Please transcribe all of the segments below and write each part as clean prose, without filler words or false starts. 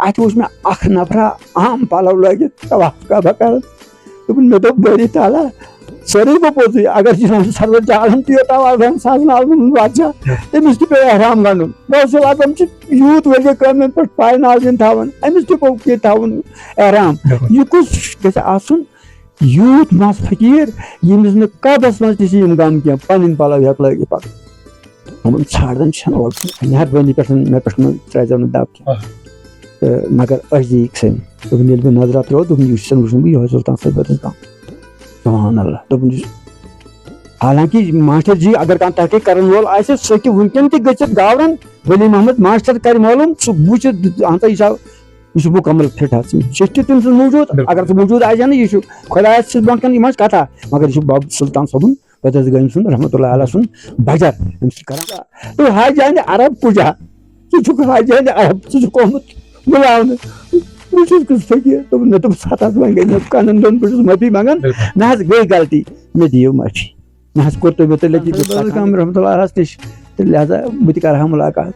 ات وچھ مےٚ اکھ نفرا عام پلو لٲگِتھ طواف کعبہ کران دوٚپُن مےٚ دوٚپ بٲری تعالیٰ سورُے گوٚو پوٚزُے اگر جناب سرور عالم تہِ یوٚتام اعظم سازن عالمن بادشاہ تٔمِس تہِ پیٚو احرام گنٛڈُن غوث اعظم چھُ یوٗت ؤلۍ کٲمٮ۪ن پٮ۪ٹھ پاے ناظریٖن تھاوان أمِس تہِ پیٚو ییٚتہِ تھاوُن احرام یہِ کُس گژھِ آسُن یوٗت مس فقیٖر ییٚمِس نہٕ قبس منٛز تہِ چھِ یِم غم کینٛہہ پنٕنۍ پلو ہٮ۪کہِ لٲگِتھ پکان دوٚپُن ژھانڈان چھنہٕ اورٕ مہربٲنی پٮ۪ٹھ مےٚ پٮ۪ٹھ مہ ترٛٲیزیو نہٕ دب کینٛہہ تہٕ مگر أسۍ دِیِکھ سٲنۍ دوٚپُن ییٚلہِ مےٚ نظرا ترٛوو دوٚپُن یہِ چھُسن وٕچھُن بہٕ یِہوے سلطان صٲب گام سبحان اللہ دوٚپُن حالانکہِ ماسٹر جی اگر کانٛہہ تحقیٖق کرن وول آسہِ سُہ ہیٚکہِ وٕنکیٚن تہِ گٔژھِتھ گاورن ولی محمد ماسٹر کرِ معلوٗم سُہ وٕچھِتھ اہن سا یہِ چھُ مُکمل فٹ حظ چھِ تہِ تٔمۍ سٕنٛز موٗجوٗد اگر سُہ موٗجوٗد آسہِ ہا نہٕ یہِ چھُ خۄدایس چھِ برونٛٹھ کَنۍ یِم ٲسۍ کتھا مگر یہِ چھُ باب سلطان صٲبُن بدس گٲمۍ سُنٛد رحمتہ اللہ علیہ سُنٛد بجر أمِس چھِ کران تہٕ حاجانہِ عرب پوٗجا ژٕ چھُکھ حاجانہِ عرب ژٕ چھُکھ آمُت بُلاونہٕ بہٕ چھُس کُس فقیٖر دوٚپُن مےٚ دوٚپُس ہتھ حظ وۄنۍ گٔے مےٚ کَنن دۄن بہٕ چھُس معٲفی منٛگان مےٚ حظ گٔے غلطی مےٚ دِیِو معٲفی مےٚ حظ کوٚر تُہۍ مےٚ تیٚلہِ رحمتہ اللہ علیہس نِش تہٕ لہٰذا بہٕ تہِ کرٕ ہا مُلاقات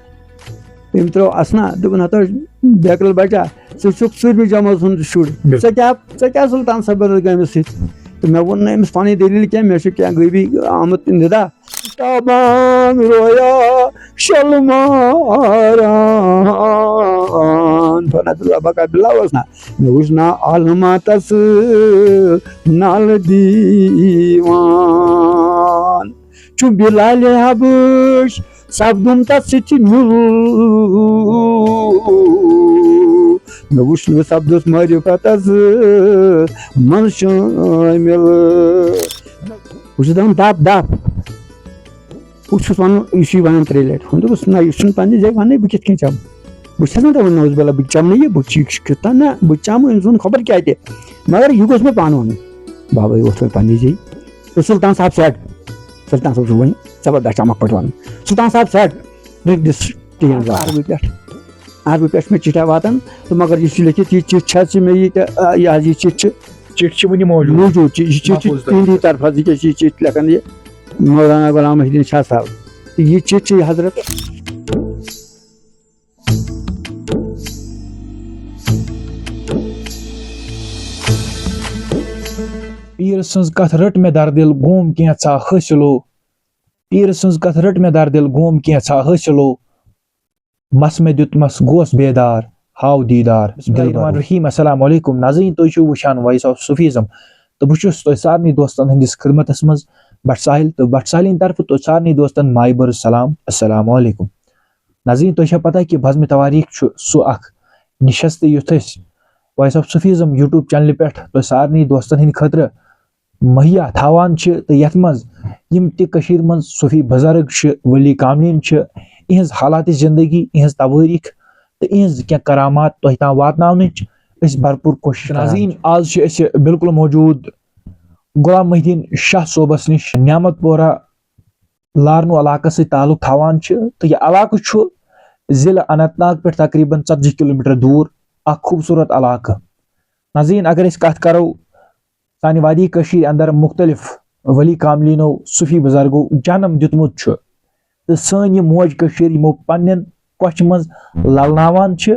تٔمۍ ترٛوو اسنا دوٚپُن ہتا بیکل بچا ژٕ چھُکھ ژوٗرمہِ جمٲژ ہُنٛد شُر ژےٚ کیٛاہ سلطان صٲبس گٲمِس سۭتۍ تہٕ مےٚ ووٚن نہٕ أمِس پنٕنۍ دٔلیٖل کینٛہہ مےٚ چھُ کینٛہہ غٲبی آمُت نِدا تابان رویا شلماران عبداللہ اوس نا مےٚ وٕچھ نا عالماتس نالہٕ دیٖوان چھُ بِلالہِ حبٕش سپدُم تتھ سۭتۍ مےٚ وٕچھ نہٕ سپدُس معرفتس منٛز شٲمِل بہٕ چھُس دپان دپ دپ بہٕ چھُس ونان یہِ چھُے ونان 3 لٹہِ دوٚپُس نہ یہِ چھُنہٕ پننہِ جایہِ وننٕے بہٕ کِتھ کٔنۍ چمہٕ بہٕ چھَس نہ دپان نوز باللہ بہٕ چمہٕ نہٕ یہِ بہٕ چھُس نہ بہٕ چمہٕ أمۍ سُنٛد خبر کیٛاہ تہِ مگر یہِ گوٚژھ مےٚ پانہٕ وَنُن بابا اوس وۄنۍ پننہِ جایہِ تہٕ سلطان صاحب سیٹ سلطان صٲب چھُ وۄنۍ زبردست چمک پٲٹھۍ ونان سلطان صاحب سیٹ رٔٹۍ دِس ٹیٖن عربہٕ پٮ۪ٹھ چھِ مےٚ چِٹھا واتان تہٕ مگر یہِ چھُ لیکھِتھ یہِ چِٹھ چھِ حظ چھِ مےٚ یہِ حظ یہِ چِٹھ چھِ وٕنہِ موٗجوٗد چھِ یہِ چِٹھ چھِ تِہنٛدی طرفہٕ حظ یہِ چِٹھ لیکھان یہِ مولانا غلام محی الدیٖن شاہ صاحب تہٕ یہِ چِٹھ چھِ یہِ حضرت پیٖر سٕنٛز کتھ رٔٹ مےٚ دردِل گوم کینٛژھا حٲصِلو پیٖر سٕنٛز کتھ رٔٹ مےٚ دردِل گوم کینٛژھا حٲصِلو مس مےٚ دیُتمس گوس بیدار ہاو دیٖدار الرحمٰن الرحیٖم السلام علیکم ناظریٖن تُہۍ چھِو وٕچھان وایس آف صوفیٖزم تہٕ بہٕ چھُس تۄہہِ سارنٕے دوستن ہٕنٛدِس خدمتس منٛز بٹ ساحل تہٕ بٹ ساحلٕنۍ طرفہٕ تۄہہِ سارنٕے دوستن ماے بٔرٕ سلام السلام علیکم ناظریٖن تۄہہِ چھا پتہ کہِ بزمِ تواریٖخ چھُ سُہ اکھ نِشستہٕ یُتھ أسۍ وایس آف صوفیٖزم یوٗٹیوٗب چنلہِ پٮ۪ٹھ تۄہہِ سارنٕے دوستن ہٕنٛدِ خٲطرٕ مہیا تھاوان چھِ تہٕ یتھ منٛز یِم تہِ کٔشیٖرِ منٛز صوفی بُزرگ چھِ ؤلی کاملیٖن چھِ یِہنٛز حالاتِ زندگی یِہنٛز تواریٖخ تہٕ یِہنٛز کینٛہہ کرامات تۄہہِ تام واتناونٕچ أسۍ بھرپوٗر کوٗشِش ناظریٖن آز چھِ أسۍ بالکُل موجوٗد غلام محی الدیٖن شاہ صٲبس نِش نعمت پورہ لارنو علاقس سۭتۍ تعلُق تھاوان چھِ تہٕ یہِ علاقہٕ چھُ ضلعہٕ اننت ناگ پٮ۪ٹھ تقریٖباً 40 کِلوٗمیٖٹر دوٗر اکھ خوٗبصوٗرت علاقہٕ ناظریٖن اگر أسۍ کتھ کرو سانہِ وادی کٔشیٖرِ انٛدر مختلف ؤلی کاملیٖنو صوفی بُزرگو جنم دیُتمُت چھُ تہٕ سٲنۍ یہِ موج کٔشیٖر یِمو پننٮ۪ن کۄچھِ منٛز للناوان چھِ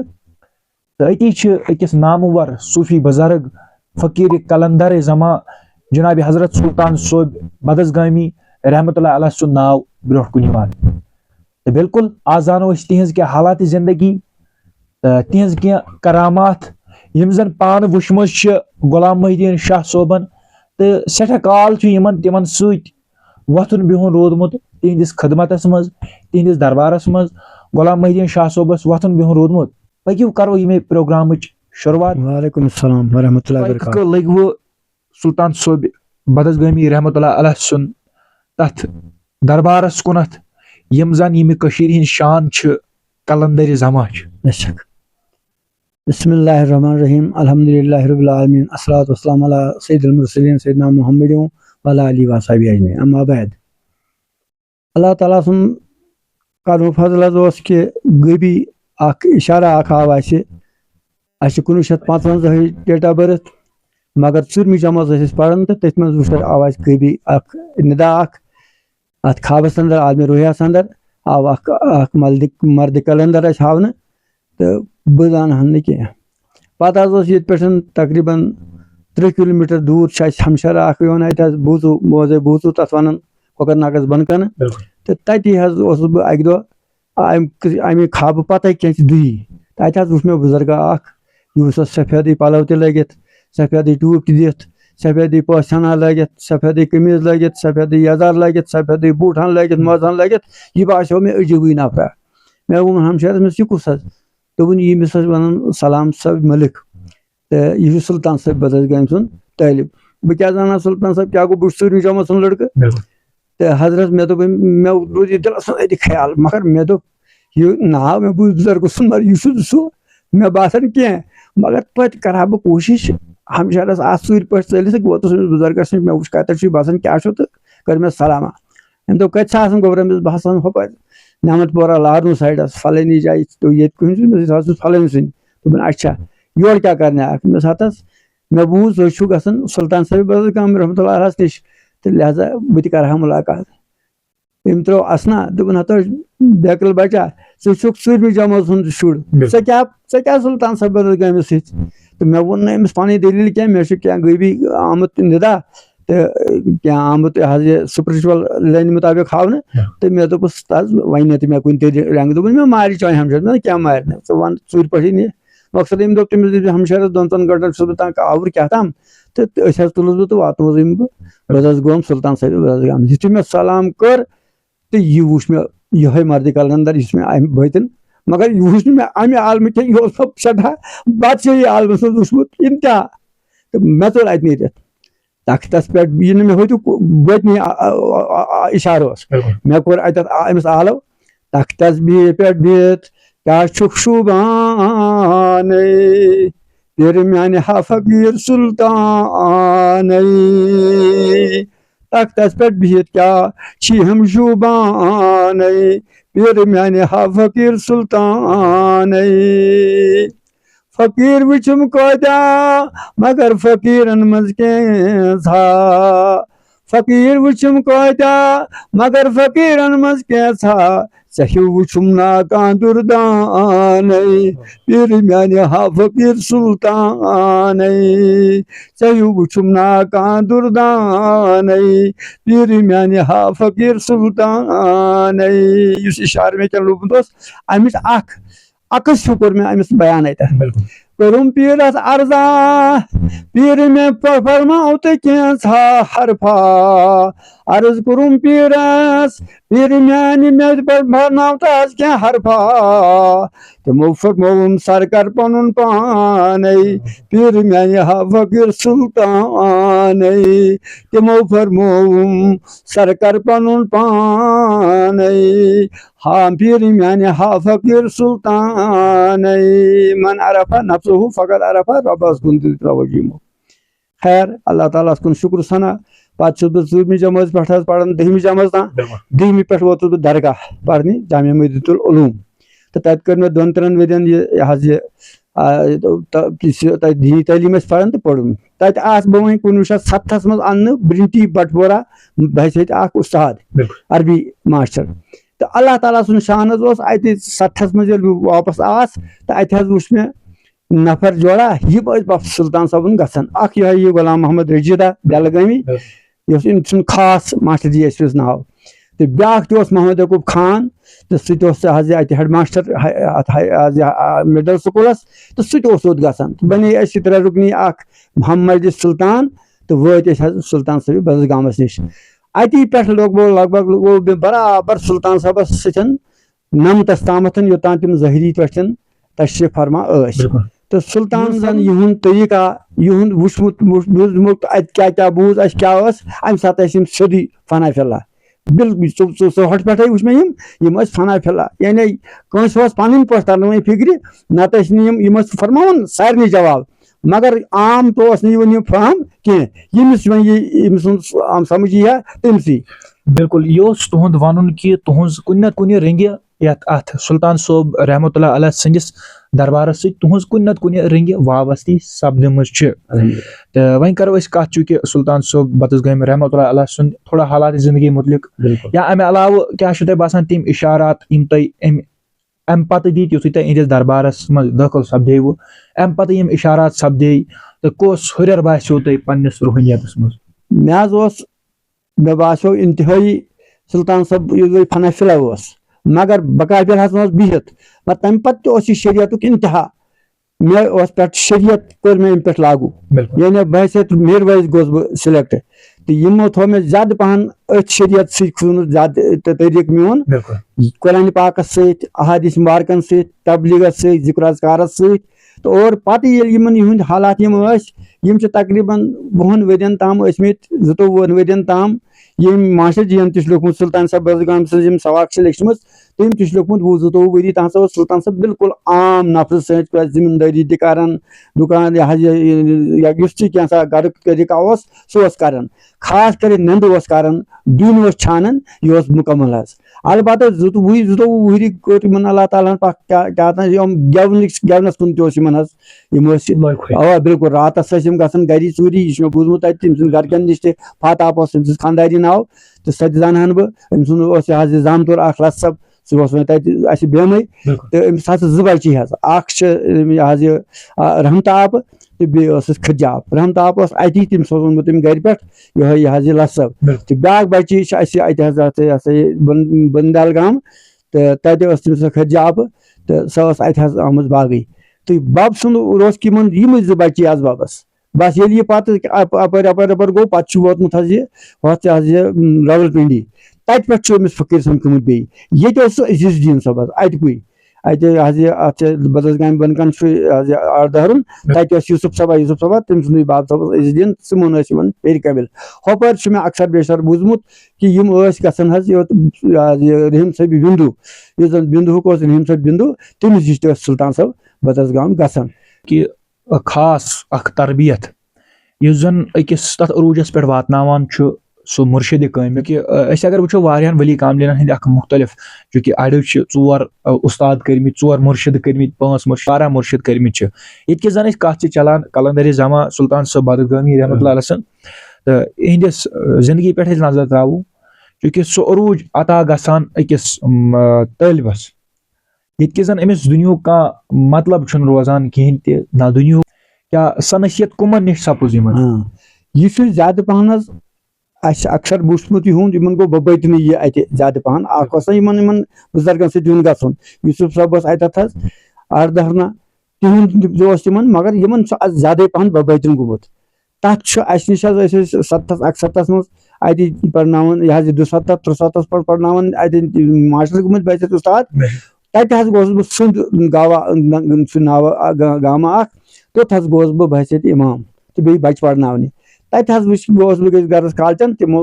تہٕ أتی چھِ أکِس نامور صوفی بُزرگ فقیٖر کلندر زما جناب حضرت سلطان صٲب بدس گٲمی رحمتہ اللہ علیہ سُنٛد ناو برونٛٹھ کُن یِوان تہٕ بالکُل آز زانو أسۍ تِہنٛز کینٛہہ حالاتِ زندگی تہٕ تِہنٛز کینٛہہ کرامات یِم زن پانہٕ وٕچھمٕژ چھِ غلام محی الدیٖن شاہ صٲبن تہٕ سٮ۪ٹھاہ کال چھُ یِمن تِمن سۭتۍ وۄتھُن بِہُن روٗدمُت تِہنٛدِس خدمتس منٛز تِہنٛدِس دربارس منٛز غلام محی الدیٖن شاہ صٲبس وۄتھُن بِہُن روٗدمُت پٔکِو کرو ییٚمے پروگرامٕچ شروعات وعلیکم السلام ورحمتہ اللہ وبرکاتہ لٔگوٕ سلطان صٲب بدس گٲمی رحمتہ اللہ علیہ سُنٛد تتھ دربارس کُنتھ یِم زن ییٚمہِ کٔشیٖرِ ہِنٛدۍ شان چھِ کلندرِ زما چھِ بسم اللہ الرحمٰن الرحیم الحمد للہ رب العالمین الصلاۃ والسلام علی سید المرسلین سیدنا محمد وعلی آلہ وصحبہ اجمعین اما بعد اللہ تعالیٰ سُنٛد کرم فضل حظ اوس کہِ غٲبی اکھ اِشارہ اکھ آو اَسہِ چھِ 1955 ڈیٹ آف بٔرٕتھ مگر 4مہِ جمٲژ ٲسۍ أسۍ پران تہٕ تٔتھۍ منٛز وٕچھ آو اَسہِ غٲبی اکھ نِدا اکھ اتھ خوابس انٛدر عالمِ روحیس انٛدر آو اکھ مردِ کلندر اَسہِ ہاونہٕ تو بہٕ زانہٕ نہٕ کینٛہہ پَتہٕ حظ اوس ییٚتہِ پٮ۪ٹھ تقریٖباً 3 کِلوٗمیٖٹر دوٗر چھِ اَسہِ ہمشیرا اکھ یِوان اَتہِ حظ بوٗزوٗ موزے بوٗزوٗ تَتھ وَنان کۄکر ناگَس بۄنہٕ کَنہٕ تہٕ تَتی حظ اوسُس بہٕ اَکہِ دۄہ اَمہِ خابہٕ پَتَے کینٛہہ دُیی تَتہِ حظ وٕچھ مےٚ بُزرگا اکھ یہِ اوس سفیدٕے پَلو تہِ لٲگِتھ سفیدٕے ٹوٗپۍ تہِ دِتھ سفیدٕے پٲشانا لٲگِتھ سفیدٕے قمیٖض لٲگِتھ سفیدٕے یزار لٲگِتھ سفیدٕے بوٗٹھن لٲگِتھ موزن لٲگِتھ یہِ باسیو مےٚ عجیٖبٕے نفرا مےٚ ووٚن ہمشیرَس مےٚ یہِ کُس حظ دوٚپُن ییٚمِس حظ وَنان سلام صٲب مٔلِک تہٕ یہِ چھُ سُلطان صٲب بدرگامہِ سُنٛد طٲلب بہٕ کیٛاہ زانان سُلطان صٲب کیٛاہ گوٚو بہٕ چھُس 10ویں جمٲژ سُنٛد لٔڑکہٕ تہٕ حضرت مےٚ دوٚپ مےٚ روٗد یہِ دِلس منٛز أتی خیال مگر مےٚ دوٚپ یہِ ناو مےٚ بوٗز بُزرگہٕ سُنٛد مگر یہِ چھُ سُہ مےٚ باسان کینٛہہ مگر توتہِ کرٕ ہا بہٕ کوٗشِش ہمشیرس اَتھ ژوٗرِ پٲٹھۍ ژٔلِتھ ووتُس أمِس بُزرگس نِش مےٚ وٕچھ کَتٮ۪تھ چھُے باسان کیٛاہ چھُ تہٕ کٔر مےٚ سلامہ أمۍ دوٚپ کَتہِ چھِ آسان گوٚبرا بہٕ ہسا ہُپٲرۍ نعمت پورہ لارنوٗ سایڈس فلٲنی جایہِ ییٚتہِ کُنہِ چھُ حظ فلٲنۍ سٕنٛدۍ دوٚپُن اچھا یورٕ کیٛاہ کرنہِ آکھ مےٚ ہتس مےٚ بوٗز تُہۍ چھِو گژھان سُلطان صٲب بدرگام رحمتہ اللہ علیہس نِش تہٕ لہذا بہٕ تہِ کرٕ ہا مُلاقات أمۍ ترٛوو اَسنا دوٚپُن ہتا بیکٕل بچا ژٕ چھُکھ 4مہِ جمٲژ ہُنٛد شُر ژےٚ کیٛاہ سُلطان صٲب بدرگامِس سۭتۍ تہٕ مےٚ ووٚن نہٕ أمِس پنٕنۍ دٔلیٖل کینٛہہ مےٚ چھُ کینٛہہ غٲبی آمُت نِدا تہٕ کینٛہہ آمُت یہِ حظ یہِ سپرچُوَل لینہِ مُطابق ہاونہٕ تہٕ مےٚ دوٚپُس حظ وۄنۍ نہِ تہٕ مےٚ کُنہِ تہِ رنٛگہٕ دوٚپُن مےٚ مارِ چٲنۍ ہمشیر مےٚ دوٚپ کیٛاہ مارِ نہٕ ژٕ وَن ژوٗرِ پٲٹھی نہِ مقصد أمۍ دوٚپ تٔمِس دِژ ہمشیرس 2-3 گنٹن چھُس بہٕ تام آوُر کیٛاہ تام تہٕ أسۍ حظ تُلُس بہٕ تہٕ واتنووُس أمۍ بہٕ حظ گوٚوُم سُلطان صٲب بدرگام یِتھُے مےٚ سلام کٔر تہٕ یہِ وٕچھ مےٚ یِہوے مردِ کلندر یُس مےٚ اَمہِ بٲتِن مگر یہِ وٕچھ نہٕ مےٚ اَمہِ عالمہٕ کینٛہہ یہِ اوس مےٚ سٮ۪ٹھاہ بادشٲہی عالمس منٛز وٕچھمُت اِنتہا تہٕ مےٚ ژوٚل اَتہِ نیٖرِتھ تختس پٮ۪ٹھ یہِ نہٕ مےٚ ہوٚتیُک وٲتنٕے اِشارٕ اوس مےٚ کوٚر اَتٮ۪تھ أمِس آلو تختس پٮ۪ٹھ بِہِتھ کیٛاہ چھُکھ شوٗبانے پیرِ میانہِ ہا فقیٖر سُلطانے تختس پٮ۪ٹھ بِہِتھ کیٛاہ چھِ ہم شوٗبانے پیرِ میانہِ ہا فقیٖر سُلطانے فقیٖر وٕچھُم کۭتیاہ مگر فقیٖرن منٛز کینٛژھا فقیٖر وٕچھُم کۭتیاہ مگر فقیٖرن منٛز کینٛژھا ژےٚ ہیوٗ وٕچھُم نا کانٛہہ دُردانے پیرِ میانہِ ہا فقیٖر سُلطانے ژےٚ ہیوٗ وٕچھُم نا کانٛہہ دُردانے پیرِ میانہِ ہا فقیٖر سُلطانے یُس اِشارٕ مےٚ کیٛاہ لوٚبمُت اوس اَمِچ اکھ عکس ہیوٗ کوٚر مےٚ أمِس بیان اَتٮ۪تھ کوٚرُم پیٖرس عرضا پیٖرِ مےٚ فرماو تہٕ کینٛژھا حرفا عرض کوٚرُم پیٖرس پیٖرِ میانہِ مےٚ فرماو تہٕ حظ کینٛہہ حرفا تِمو فرمووُم سر کر پنُن پانے پیٖرِ میانہِ ہا فقیٖر سُلطانے تِمو فرمووُم سر کر پنُن پانے ہا پیٖرِ میانہِ ہا فقیٖر سُلطانے من عرفا نفسہُ فقط عرفا رۄبس کُن دِل توجہ یِمو خیر اللہ تعالیٰ ہس کُن شُکر سنا پتہٕ چھُس بہٕ 4مہِ جمٲژ پٮ۪ٹھ حظ پران 10مہِ جمٲژ تام 10مہِ پٮ۪ٹھ ووتُس بہٕ درگاہ پرنہِ جامعہ مسجد العلوم تہٕ تتہِ کٔر مےٚ 2-3 ؤرین یہِ حظ یہِ تتہِ دینی تعلیٖم ٲسۍ پران تہٕ پوٚرُم تتہِ آس بہٕ وۄنۍ 1970 منٛز اننہٕ برنٹی بٹپورہ بحیثیت اکھ اُستاد عربی ماسٹر تہٕ اللہ تعالیٰ سُنٛد شان حظ اوس اَتہِ 70 منٛز ییٚلہِ بہٕ واپس آس تہٕ اَتہِ حظ وٕچھ مےٚ نفر جورا یِم ٲسۍ بابا سُلطان صٲبُن گژھان اکھ یِہوے یہِ غلام محمد رجیٖدا بیلگٲمی یۄس أمۍ سُنٛد خاص ماسٹر جی ٲسۍ أمِس ناو تہٕ بیاکھ تہِ اوس محمد یعقوٗب خان تہٕ سُہ تہِ اوس حظ یہِ اَتہِ ہیڈ ماسٹر مِڈل سکوٗلس تہٕ سُہ تہِ اوس یوٚت گژھان تہٕ بنے أسۍ یہِ 3 رُکنی اکھ محمد سُلطان تہٕ وٲتۍ أسۍ حظ سُلطان صٲبہِ بدرگامس نِش اَتی پٮ۪ٹھ لوٚگ لگ بگ گوٚو مےٚ برابر سُلطان صٲبس سۭتۍ 9 تامتھ یوٚتام تِم ظٲہری پٲٹھۍ تشریٖف فرما ٲسۍ تہٕ سُلطان زن یِہُنٛد طریٖقہ یِہُنٛد وٕچھمُت بوٗزمُت اَتہِ کیٛاہ کیٛاہ بوٗز اَسہِ کیٛاہ ٲس اَمہِ ساتہٕ ٲسۍ یِم سیوٚدُے فنا فِلہ بالکل ژۄہٹ پٮ۪ٹھے وٕچھ مےٚ یِم ٲسۍ فنا فِلہ یعنی کٲنٛسہِ اوس پنٕنۍ پٲٹھۍ ترناوٕنۍ فِکرِ نتہٕ ٲسۍ نہٕ یِم ٲسۍ فرماوان سارنٕے جواب مگر عام تو اوس نہٕ یِوان یہِ فہم کینٛہہ ییٚمِس وۄنۍ یہِ أمۍ سُنٛد سمجھ یی ہا تٔمسٕے بالکل یہِ اوس تُہُنٛد وَنُن کہِ تُہٕنٛز کُنہِ نتہٕ کُنہِ رنٛگہِ یتھ اتھ سُلطان صٲب رحمتہ اللہ علیہ سٕنٛدِس دربارس سۭتۍ تُہٕنٛز کُنہِ نتہٕ کُنہِ رنٛگہِ وابسطی سپدِمٕژ چھِ تہٕ وۄنۍ کرو أسۍ کتھ چوٗنٛکہِ سُلطان صٲب بدرگامہِ رحمتہ اللہ علیہ سُنٛد تھوڑا حالات زندگی مُتعلق یا امہِ علاوٕ کیٛاہ چھُو تۄہہِ باسان تِم اِشارات یِم تۄہہِ امہِ پتہٕ دِتۍ یُتھُے تۄہہِ اِہِنٛدِس دربارس منٛز دٲخل سپدیوٕ امہِ پتہٕ یِم اِشارات سپدے تہٕ کُس ہُرٮ۪ر باسیو تۄہہِ پننِس روحٲنیتس منٛز؟ مےٚ حظ اوس مےٚ باسیو انتہٲیی سلطان صٲب یُس زَن فنا فِلا اوس مگر بقابر حظ اوس بِہِتھ پتہٕ تمہِ پتہٕ تہِ اوس یہِ شریعتُک انتہا مےٚ اوس پٮ۪ٹھ شریعت کوٚر مےٚ اَمہِ پٮ۪ٹھ لاگوٗ یعنی بحثیت میٖر وٲیِز گوٚوُس بہٕ سِلیکٹ تہٕ یِمو تھوٚو مےٚ زیادٕ پہن أتھۍ شریعت سۭتۍ کھوٗنہٕ زیادٕ طریٖقہٕ میون قرآنِ پاکس سۭتۍ احادیث مبارکن سۭتۍ تبلیغس سۭتۍ ذِکر اذکارس سۭتۍ تہٕ اور پتہٕ ییٚلہِ یِمن یِہُنٛد حالات یِم ٲسۍ یِم چھِ تقریٖبن 20 ؤرین تام ٲسمٕتۍ 22 ؤرین تام ییٚمۍ ماشٹر جِین تہِ چھُ لیوٗکھمُت سلطان صٲب بزگام سٕنٛز یِم سواق چھِ لیچھمٕژ تٔمۍ تہِ چھُ لیوٗکھمُت 20-22 ؤری تہٕ ہسا اوس سلطان صٲب بالکل عام نفرٕ سۭتۍ زٔمیٖندٲری تہِ کران دُکان یہِ حظ یُس تہِ کینٛژھا گرُک طریٖقہ اوس سُہ اوس کران خاص کر نیٚنٛدٕ اوس کران ڈوٗنۍ اوس چھانان یہِ اوس مُکمل حظ البتہ 22 ؤری کوٚر یِمن اللہ تعالیٰ ہن کیاہ تام یِم گٮ۪ونس کُن تہِ اوس یِمن حظ یِم ٲسۍ اوا بالکل راتس ٲسۍ یِم گژھان گری ژوٗری یہِ چھُ مےٚ بوٗزمُت تتہِ تٔمۍ سٕنٛدۍ گرِکٮ۪ن نِش تہِ فاتاپ اوس تٔمۍ سٕنٛز خانٛداری ناو تہٕ سۄ تہِ زانہن بہٕ أمۍ سُنٛد اوس یہِ حظ یہِ زامتُر اکھ لَسب سُہ اوس وۄنۍ تتہِ اَسہِ بیمٕے تہٕ أمِس ہسا 2 بچی حظ اکھ چھِ یہِ حظ یہِ رحمتہٕ آپہٕ تہٕ بیٚیہِ ٲسٕس کھٔجہِ آپ رحمتہٕ آپ اوس اتی تٔمِس اوس اوٚنمُت تٔمۍ گرِ پٮ۪ٹھ یِہوے یہِ حظ یہِ لَسب تہٕ بیاکھ بچی چھِ اَسہِ اَتہِ حظ یہِ ہسا یہِ بندال گام تہٕ تتہِ ٲس تٔمِس سۄ کھٔجہِ آپہٕ تہٕ سۄ ٲس اَتہِ حظ آمٕژ باغٕے تہٕ بب سُنٛد اوس یِمن یِمٕے 2 بچی حظ ببس بس ییٚلہِ یہِ پتہٕ اپٲرۍ گوٚو پتہٕ چھُ ووتمُت حظ یہِ ہۄتھ حظ یہِ راولپنڈی تتہِ پٮ۪ٹھ چھُ أمِس فقیٖر سمکھیومُت بیٚیہِ ییٚتہِ اوس سُہ عزیز الدیٖن صٲب حظ اَتِکُے اَتہِ حظ یہِ اَتھ چھِ بدس گامہِ بۄنہٕ کَنہِ چھُ حظ یہِ آردہرُن تَتہِ اوس یوٗسف صٲبا تٔمۍ سُنٛدُے باب صٲب اوس عزیز الدیٖن تِمن ٲسۍ یِوان پیرِ قٲبِل ہُپٲرۍ چھُ مےٚ اکثر بیشتر بوٗزمُت کہِ یِم ٲسۍ گژھان حظ یہِ رحیٖم صٲبہِ بِندوٗ یُس زن بِندوٗہُک اوس رحیٖم صٲب بِندوٗ تٔمِس نِش تہِ ٲسۍ سلطان صٲب بدس گام گژھان کہِ خاص اکھ تربیت یُس زن أکِس تتھ عروٗجس پٮ۪ٹھ واتناوان چھُ سُہ مُرشِدِ کٲمہِ کہِ أسۍ اگر وٕچھو واریاہن ؤلی کاملینن ہٕنٛدۍ اکھ مُختٔلِف چوٗنٛکہِ اَڑیو چھِ 4 اُستاد کٔرمٕتۍ 4 مُرشِد کٔرمٕتۍ 5 مُرشِد 12 مُرشِد کٔرمٕتۍ چھِ ییٚتہِ کہِ زن أسۍ کتھ چھِ چلان کلندر زما سلطان صٲب بدگٲمی رحمتہ اللہ سن تہٕ یِہنٛدِس زندگی پٮ۪ٹھ أسۍ نظر تراوو چوٗنٛکہِ سُہ عروٗج عطا گژھان أکِس طٲلبس ییٚتہِ کہِ زن أمِس دُنیہُک کانٛہہ مطلب چھُنہٕ روزان کِہینۍ تہِ نہ دُنیہُک کیاہ سۄ نصیحت کٕمن نِش سپُز یِمن یہِ چھُ زیادٕ پہن حظ اَسہِ اکثر وٕچھمُت یِہُنٛد یِمن گوٚو ببٲدنٕے یہِ اَتہِ زیادٕ پہن اکھ اوس نہ یِمن بُزرگن سۭتۍ یُن گژھُن یوٗسف صٲب اوس اتٮ۪تھ حظ آردہرنا تِہُنٛد اوس تِمن مگر یِمن چھُ زیادے پہن ببٲدِن گوٚمُت تتھ چھُ اَسہِ نِش حظ أسۍ ٲسۍ 7 اکستتھس منٛز اَتہِ پرناوان یہِ حظ یہِ 270 370 پٮ۪ٹھ پرناوان اَتہِ ماسٹر گٔمٕتۍ بحثیت اُستاد تتہِ حظ گوٚوُس بہٕ سُنٛد گاوا چھُ ناوٕ گامہٕ اکھ توٚت حظ گوٚوُس بہٕ بحثیت اِمام تہٕ بیٚیہِ بچہِ پرناونہِ تتہِ حظ گوٚوُس بہٕ أکِس گرس کالچن تِمو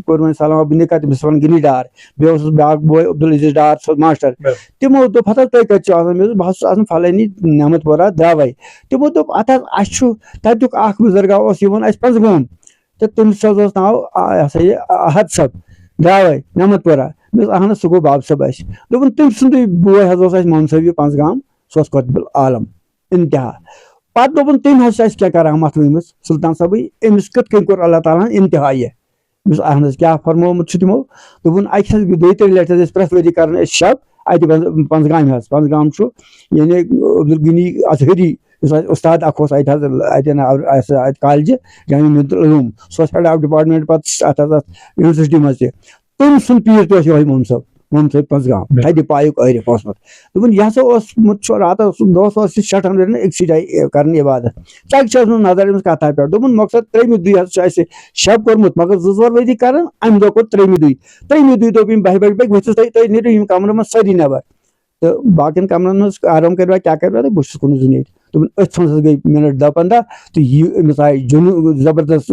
کوٚر وۄنۍ سلام ابوٗ نِکاح تٔمِس ووٚن گِنی ڈار بیٚیہِ اوسُس بیاکھ بوے عبدالعزیز ڈار سُہ اوس ماسٹر تِمو دوٚپ ہتا تُہۍ کتہِ چھِو آسان مےٚ دوٚپ بہٕ حظ چھُس آسان فلٲنی نعمت پورہ درٛاوے تِمو دوٚپ اتھ حظ اسہِ چھُ تتیُک اکھ بُزرگا اوس یِوان اسہِ پنٛزگام تہٕ تٔمِس حظ اوس ناو یہِ ہسا یہِ احد صٲب درٛاوے نعمت پورہ مےٚ دوٚپ اہن حظ سُہ گوٚو باب صٲب اسہِ دوٚپُن تٔمۍ سُنٛدُے بوے حظ اوس اسہِ محمد صٲبہِ پنٛزگام سُہ اوس قۄطبُل عالم انتہا پتہٕ دوٚپُن تٔمۍ حظ چھِ اَسہِ کیٛاہ کرامت ؤنمٕژ سلطان صٲبٕے أمِس کِتھ کٔنۍ کوٚر اللہ تعالیٰ ہن انتہا یہِ أمِس اہن حظ کیٛاہ فرمومُت چھُ تِمو دوٚپُن اَکہِ حظ 2-3 لٹہِ حظ ٲسۍ پرٛٮ۪تھ ؤری کران أسۍ شب اَتہِ پنٛزگامہِ حظ پنٛزگام چھُ یعنی عبدالغنی اظہری یُس اَسہِ اُستاد اکھ اوس اَتہِ حظ اَتہِ کالجہِ جامع ملت العلوم سُہ اوس ہیڈ آف ڈپارٹمنٹ پتہٕ اَتھ یونیورسٹی منٛز تہِ تٔمۍ سُنٛد پیٖر تہِ اوس یِہوے محمد صٲب پنٛزگام تھدِ پایُک عٲرِف اوسمُت دوٚپُن یہِ ہسا اوسمُت چھُ راتس دۄہس اوس یہِ 6 ؤرین أکسٕے جایہِ کران عبادت ژکہِ چھِ ٲسمٕژ نظر أمِس کتھا پٮ۪ٹھ دوٚپُن مقصد 3مہِ دُہۍ حظ چھُ اَسہِ شب کوٚرمُت مگر 2-4 ؤری کران امہِ دۄہ کوٚر 3مہِ دُہۍ دوٚپ یِم 10 بجہِ بٲگۍ ؤتھِو تُہۍ نیٖرِو یِم کمرن منٛز سٲری نٮ۪بر تہٕ باقین کمرن منٛز آرام کٔروا کیاہ کٔروا تہٕ بہٕ چھُس کُنُے زوٚن ییٚتہِ دوٚپُن أتھۍ منٛز گٔے مِنٹ 10-15 تہٕ یہِ أمِس آیہِ زبردست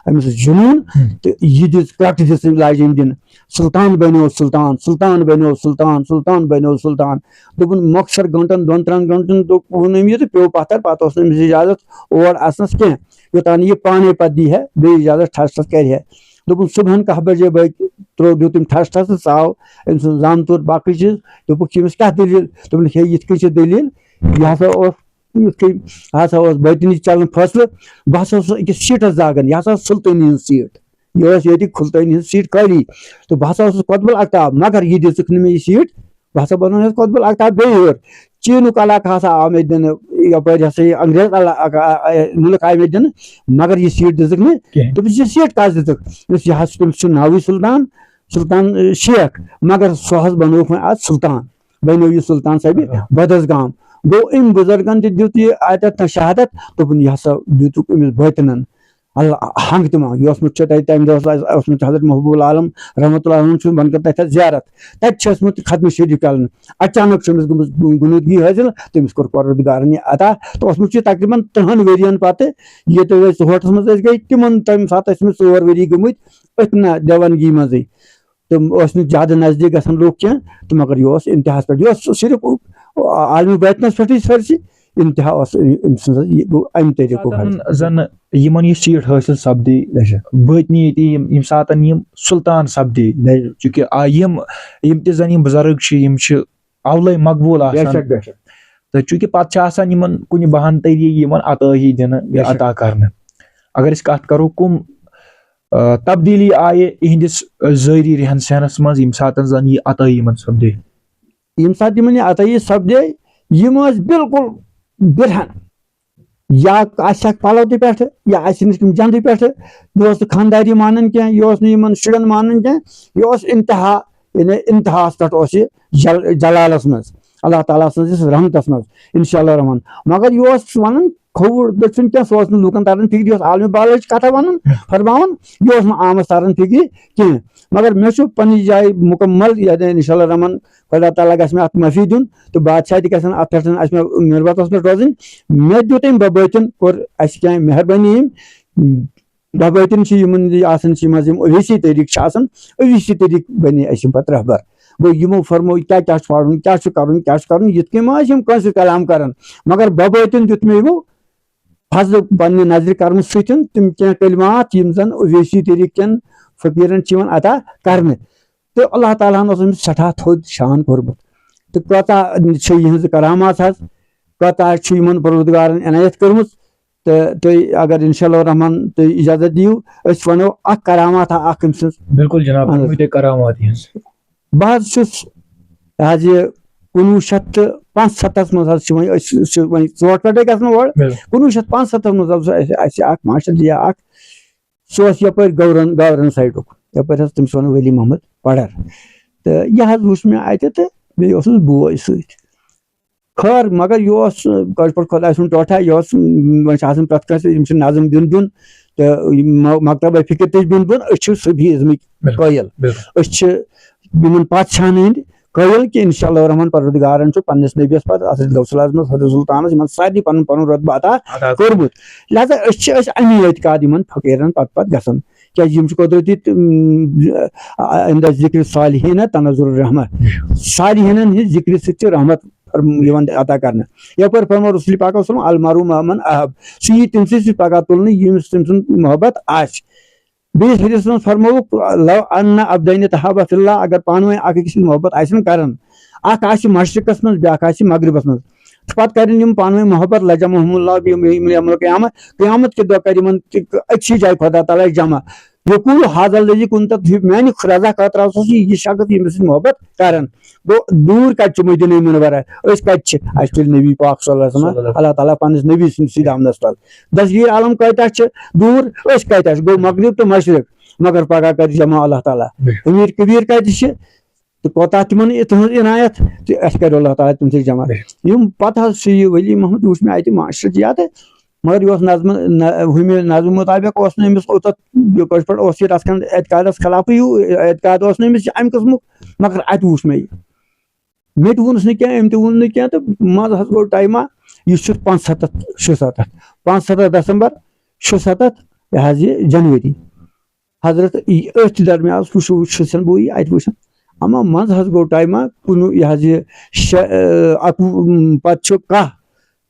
أمِس جنوٗن تہٕ یہِ دِژ کَٹھ دِژ لاجہِ أمۍ دِنہٕ سلطان بنیو سلطان سلطان بنیو سلطان سلطان بنیو سلطان دوٚپُن مۄخصر گنٹن 2-3 گنٹن ووٚن أمۍ یہِ تہٕ پیوٚو پتھر پتہٕ اوس نہٕ أمِس اِجازت اور اژنس کینٛہہ یوٚتانۍ نہٕ یہِ پانے پتہٕ دی ہا بیٚیہِ اِجازت ٹھس ٹھس کرِ ہا دوٚپُن صبحن 10 بجے بٲگۍ دیُت تٔمۍ ٹھس ٹھس تہٕ ژاو أمۍ سُنٛد زامتُر باقٕے چیٖز دوٚپُکھ ییٚمِس کیاہ دٔلیٖل دوٚپُن ہے یِتھ کٔنۍ چھِ دٔلیٖل یہِ ہسا اوس یِتھ کٔنۍ ہسا اوس بٲطنی چلان فٲصلہٕ بہٕ ہسا اوسُس أکِس سیٖٹس زاگان یہِ ہسا ٲس سُلطٲنی ہٕنٛز سیٖٹ یہِ ٲس ییٚتہِ کھُلطٲنی ہٕنٛز سیٖٹ خٲلی تہٕ بہٕ ہسا اوسُس قۄطبُل آفتاب مگر یہِ دِژٕکھ نہٕ مےٚ یہِ سیٖٹ بہٕ ہسا بناو قطب الطاف بیٚیہِ یور چیٖنُک علاقہٕ ہسا آو مےٚ دِنہٕ یپٲرۍ ہسا یہِ انگریز مُلک آیہِ مےٚ دِنہٕ مگر یہِ سیٖٹ دِژٕکھ نہٕ دوٚپُس یہِ سیٖٹ کَس دِژٕکھ دوٚپُس یہِ حظ تٔمِس چھُ ناوٕے سُلطان شیخ مگر سُہ حظ بنووُکھ وۄنۍ آز سُلطان بنیو یہِ سُلطان صٲبہِ بدس گام گوٚو أمۍ بُزرگن تہِ دیُت یہِ اَتٮ۪تھ شہادت دوٚپُن یہِ ہسا دیُتُکھ أمِس بٲطنن اللہ ہنٛگ تہٕ منٛگ یہِ اوسمُت چھُ تَتہِ تَمہِ دۄہ اوسمُت حضرت محبوب العالم رحمتہ اللہ علیہ چھُ بۄن کٔر تَتٮ۪تھ زیارت تَتہِ چھُ اوسمُت ختمہِ شریٖف کَرنہٕ اچانک چھُ أمِس گٔمٕژ گُنوٗدگی حٲصِل تٔمِس کوٚر پروردگارن یہِ عطا تہٕ اوسمُت چھُ تقریٖبن 3 ؤرین پتہٕ ییٚتہِ أسۍ ہوٹلس منٛز ٲسۍ گٔے تِمن تَمہِ ساتہٕ ٲسۍ أمِس 4 ؤری گٔمٕتۍ أتھۍ نہ دیوانگی منٛزٕے تِم ٲسۍ نہٕ زیادٕ نزدیٖک گژھان لُکھ کینٛہہ تہٕ مگر یہِ اوس اِمتِحانس پٮ۪ٹھ یہِ اوس صرف عالمہِ باطنس پٮ۪ٹھٕے سٲرسٕے اِمتِحا اوس أمۍ سٕنٛز یہِ گوٚو اَمہِ طریٖقُک زن یِمن یہِ سیٖٹ حٲصِل سپدے بٲطنی ییٚتہِ ییٚمہِ ساتہٕ یِم سُلطان سپدے چوٗنکہِ یِم تہِ زن یِم بُزرگ چھِ یِم چھِ اولے مقبوٗل آسان تہٕ چوٗنکہِ پتہٕ چھِ آسان یِمن کُنہِ بہانہٕ طریٖقہٕ یِمن عطٲیی دِنہٕ یا عطا کرنہٕ اگر أسۍ کتھ کرو کُم تبدیٖلی آیہِ یِہنٛدِس ظٲہری رہن سہنس منٛز ییٚمہِ ساتہٕ زن یہِ عطٲیی یِمن سپدے ییٚمہِ ساتہٕ یِمن یہِ عطٲیی سپدے یِم ٲسۍ بالکُل بِرہن یا آسٮ۪کھ پلو تہِ پٮ۪ٹھٕ یا آسہِ نہٕ تِم جنٛدٕ پٮ۪ٹھٕ یہِ اوس نہٕ خانٛداری مانان کینٛہہ یہِ اوس نہٕ یِمن شُرٮ۪ن مانان کینٛہہ یہِ اوس انتہا یعنی انتہاہس پٮ۪ٹھ اوس یہِ جلالس منٛز اللہ تعالیٰ سٕنٛزِس رحمتس منٛز انشاء اللہ رحمان مگر یہِ اوس ونان کھووُر دٔچھُن کینٛہہ سُہ اوس نہٕ لُکن تران فِکرِ یہِ اوس عالمہِ بالٕچ کتھا ونان فرماوان یہِ اوس نہٕ عامس تران فِکرِ کینٛہہ مگر مےٚ چھُ پننہِ جایہِ مُکمل انشاء اللہ رحمان خۄدا تعالیٰ گژھِ مےٚ اتھ معٲفی دیُن تہٕ بادشاہ تہِ گژھن اتھ پٮ۪ٹھ آسہِ مےٚ نِربتس پٮ۪ٹھ روزٕنۍ مےٚ دیُت أمۍ ببٲتِن کوٚر اسہِ کینٛہہ مہربٲنی أمۍ ببٲتِن چھِ یِمن آسان چھِ یِم حظ یِم اویسی طریٖقہٕ چھِ آسان اویسی طریٖقہٕ بنے اسہِ یِم پتہٕ رہبر گوٚو یِمو فرمو کیاہ کیاہ چھُ پرُن کیاہ چھُ کرُن کیاہ چھُ کرُن یِتھ کٔنۍ ما ٲسۍ یِم کٲنٛسہِ کلام کران مگر ببٲتِن دیُت مےٚ یِمو فضلہٕ پننہِ نظرِ کرمہٕ سۭتۍ تِم کینٛہہ کلمات یِم زن اویسی طریٖقہٕ کٮ۪ن فقیٖرن چھِ یِوان عطا کرنہٕ تہٕ اللہ تعالیٰ ہن اوس أمِس سٮ۪ٹھاہ تھوٚد شان کوٚرمُت تہٕ کۭژاہ چھِ یِہنٛز کرامات حظ کۭژاہ چھُ یِمن پروردگارن عنایت کٔرمٕژ تہٕ تُہۍ اگر انشاء اللہ رحمان تُہۍ اجازت دِیِو أسۍ ونو اکھ کراماتھا اکھ أمۍ سٕنٛز بالکل جناب کرامات بہٕ حظ چھُس یہِ حظ یہِ 1975 منٛز حظ چھِ وۄنۍ أسۍ چھِ وۄنۍ ژوٗنٛٹھ پٮ۪ٹھے گژھان اورٕ 1975 منٛز حظ اَسہِ اکھ ماشٹر جی اکھ سُہ اوس یپٲرۍ گورن سایڈُک یپٲرۍ حظ تٔمِس وَنو ؤلی محمد پڑر تہٕ یہِ حظ وٕچھ مےٚ اَتہِ تہٕ بیٚیہِ اوسُس بوے سۭتۍ خٲر مگر یہِ اوس کٲشِر پٲٹھۍ خۄداے سُنٛد ٹوٹھا یہِ اوس وۄنۍ چھِ آسان پرٛٮ۪تھ کٲنٛسہِ یِم چھِ نظم دیُن تہٕ مکتبہ فکر تہِ چھِ دیُن أسۍ چھِ صوفی ازمٕکۍ قٲیل أسۍ چھِ یِمن پادشاہن ہٕنٛدۍ قٲیل کہِ انشاء اللہ رحمان پروردگارن چھُ پننِس نبیس پتہٕ حضرت غوث الاعظمس حضرت سلطانس یِمن سارنٕے پنُن پنُن رۄتبہٕ عطا کوٚرمُت لہٰذا أسۍ چھِ امی اعتقاد یِمن فقیٖرن پتہٕ گژھان کیازِ یِم چھِ قۄدرٔتی اَمہِ دۄہ ذِکرِ صالحیٖنہ تنزُل الرحمہ صالحیٖنن ہٕنٛدِ ذِکرِ سۭتۍ چھِ رحمت یِوان عطا کرنہٕ یپٲرۍ فرمو رسول پاک وسلم المعروف من احب سُہ یی تٔمسٕے سۭتۍ پگاہ تُلنہٕ ییٚمِس تٔمۍ سُنٛد محبت آسہِ بیٚیِس حدیثس منٛز فرمووُکھ لو ان ابدینہِ تحابا فی اللہ اگر پانہٕ ؤنۍ اکھ أکِس سۭتۍ محبت آسن کران اکھ آسہِ مشرقس منٛز بیاکھ آسہِ مغربس منٛز تہٕ پتہٕ کرن یِم پانہٕ ؤنۍ محبت لجمہم اللہ یوم القیامہ قیامت کہِ دۄہ کرِ یِمن أکسٕے جایہِ خۄدا تعالیٰ جمع یقول حاذا الذی کنت میانہِ رضا خٲطرٕ اوس یہِ شخص ییٚمِس سۭتۍ محبت کران گوٚو دوٗر کتہِ چھُ مدیٖنہ منورہ أسۍ کتہِ چھِ اَسہِ تُلہِ نبی پاک صلی اللہ علیہ وسلم اللہ تعالیٰ پننِس نبی سٕنٛدۍ دامنس تل دسگیٖر عالم کۭتیاہ چھِ دوٗر أسۍ کتہِ چھِ گوٚو مغرب تہٕ مشرق مگر پگاہ کرِ جمع اللہ تعالیٰ أمیٖر کبیٖر کتہِ چھِ تہٕ کوتاہ تِمن تُہنٛز عنایت تہٕ اَسہِ کرِ اللہ تعالیٰ تِم سۭتۍ جمع یِم پتہٕ حظ چھُ یہِ ولی محمد وٕچھ مےٚ اَتہِ ماشٹر جی تہٕ مگر یہِ اوس نظمہٕ ہُمہِ نظمہٕ مُطابق اوس نہٕ أمِس اوتتھ کٲشِر پٲٹھۍ اوس یہِ رژھ کھنٛڈ اعتقادس خلافٕے ہیوٗ اعتقاد اوس نہٕ أمِس امہِ قٕسمُک مگر اَتہِ وٕچھ مےٚ یہِ مےٚ تہِ ووٚنُس نہٕ کینٛہہ أمۍ تہِ ووٚن نہٕ کینٛہہ تہٕ منٛزٕ حظ گوٚو ٹایما یہِ چھُ 75 دسمبر 76 یہِ حظ یہِ جنؤری حضرت أتھۍ درمیان چھُس بہٕ یہِ اَتہِ وٕچھان اما منٛزٕ حظ گوٚو ٹایما یہِ حظ یہِ 19 پتہٕ چھُ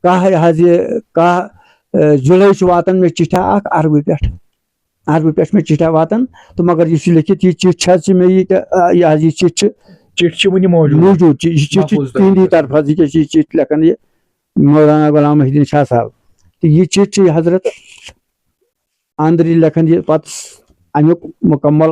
10 یہِ حظ یہِ 10 جُلاے چھُ واتان مےٚ چِٹھا اکھ عربہٕ پٮ۪ٹھ مےٚ چِٹھا واتان تہٕ مگر یُس یہِ لیکھِتھ یہِ چِٹھ حظ چھِ مےٚ یہِ حظ یہِ چِٹھ چھِ وُنہِ موٗجوٗد یہِ چِٹھ چھِ تِہنٛدی طرفہٕ حظ یہِ چِٹھ لیکھان یہِ مولانا غلام محی الدیٖن شاہ صاحب تہٕ یہِ چِٹھ چھِ حضرت أنٛدرٕ لیکھان یہِ پتہٕ امیُک مُکمل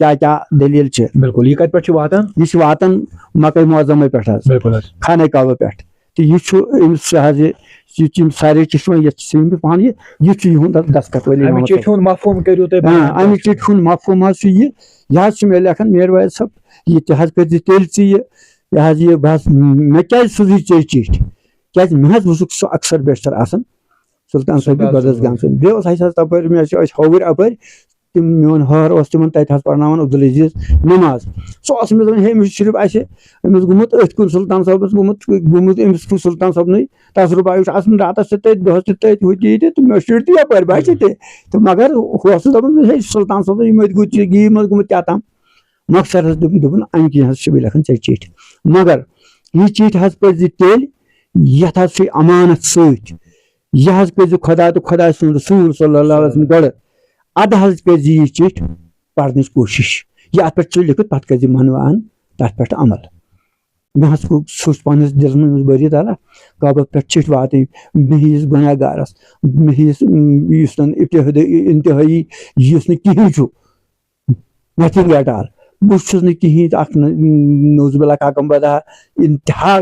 کیا دلیل چھ بالکل یہ کت پہ واتان یہ واتان مکہ معظمہ پہ بالکل حظ خانہ کعبہ پہ تو یہ امس حض یہ سارے چھ پان یہ دستخط ولی امہ چٹھہِ ہُنٛد مفہوم کٔرِو تُہۍ بیان امہ چٹھہِ ہُنٛد مفہوم حظ یہ مے لیکھان میر وائد صاحب یہ تہ حظ کر تیل یہ بس مے کیازِ سوزی ژےٚ چٹھۍ کیازِ مے حظ وُچھُکھ سُہ اکثر بیشتر آسان سلطان صٲبہِ بدس گام سُنٛد بیٚیہِ اوس اَسہِ حظ تپٲرۍ مےٚ ٲسۍ ہۄوٕرۍ اپٲرۍ تِم میون ہہر اوس تِمن تتہِ حظ پرناوان عبدالعزیز نماز سُہ اوس أمِس دپان ہے أمِس چھُ صرف اَسہِ أمِس گوٚمُت أتھۍ کُن سلطان صٲبس گوٚمُت أمِس کُن سلطان صٲبنٕے تجرُبہٕ چھُ آسان راتس تہِ تٔتۍ دۄہس تہِ تٔتۍ ہُہ تہِ یہِ تہِ مےٚ شُرۍ تہِ یپٲرۍ بچہِ تہِ تہٕ مگر ہُہ اوسُس دپان ہے سلطان صٲبن یِمٕے گی منٛز گوٚمُت کیٛاہ تام مۄخصر حظ دوٚپُن امہِ کِنۍ حظ چھِ بہٕ لیکھان ژےٚ چٹھۍ مگر یہِ چٹھۍ حظ پٔرۍ زِ تیٚلہِ یتھ حظ چھُے امانت سۭتۍ یہ حظ کٔرۍ زِ خۄدا تہٕ خۄدا سُنٛد رسوٗل صلی اللہ علیہ وسلم گۄڈٕ ادٕ حظ کٔرۍ زِ یہِ چٹھۍ پرنٕچ کوٗشش یہِ اتھ پٮ۪ٹھ چھُ لیکھِتھ پتہٕ کٔرۍ زِ منوان تتھ پٮ۪ٹھ عمل مےٚ حظ سوٗنٛچ پننِس دِلس منٛز بٲری تعالیٰ کعبس پٮ۪ٹھ چٹھۍ واتٕنۍ مےٚ ہِوِس گۄناہ گارس مےٚ ہِوِس یُس زن انتہٲیی یُس نہٕ کہیٖنۍ چھُ نتھنگ ایٹ آل بہٕ چھُس نہٕ کہیٖنۍ اکھ نوز باللہ کاکم بدا انتہا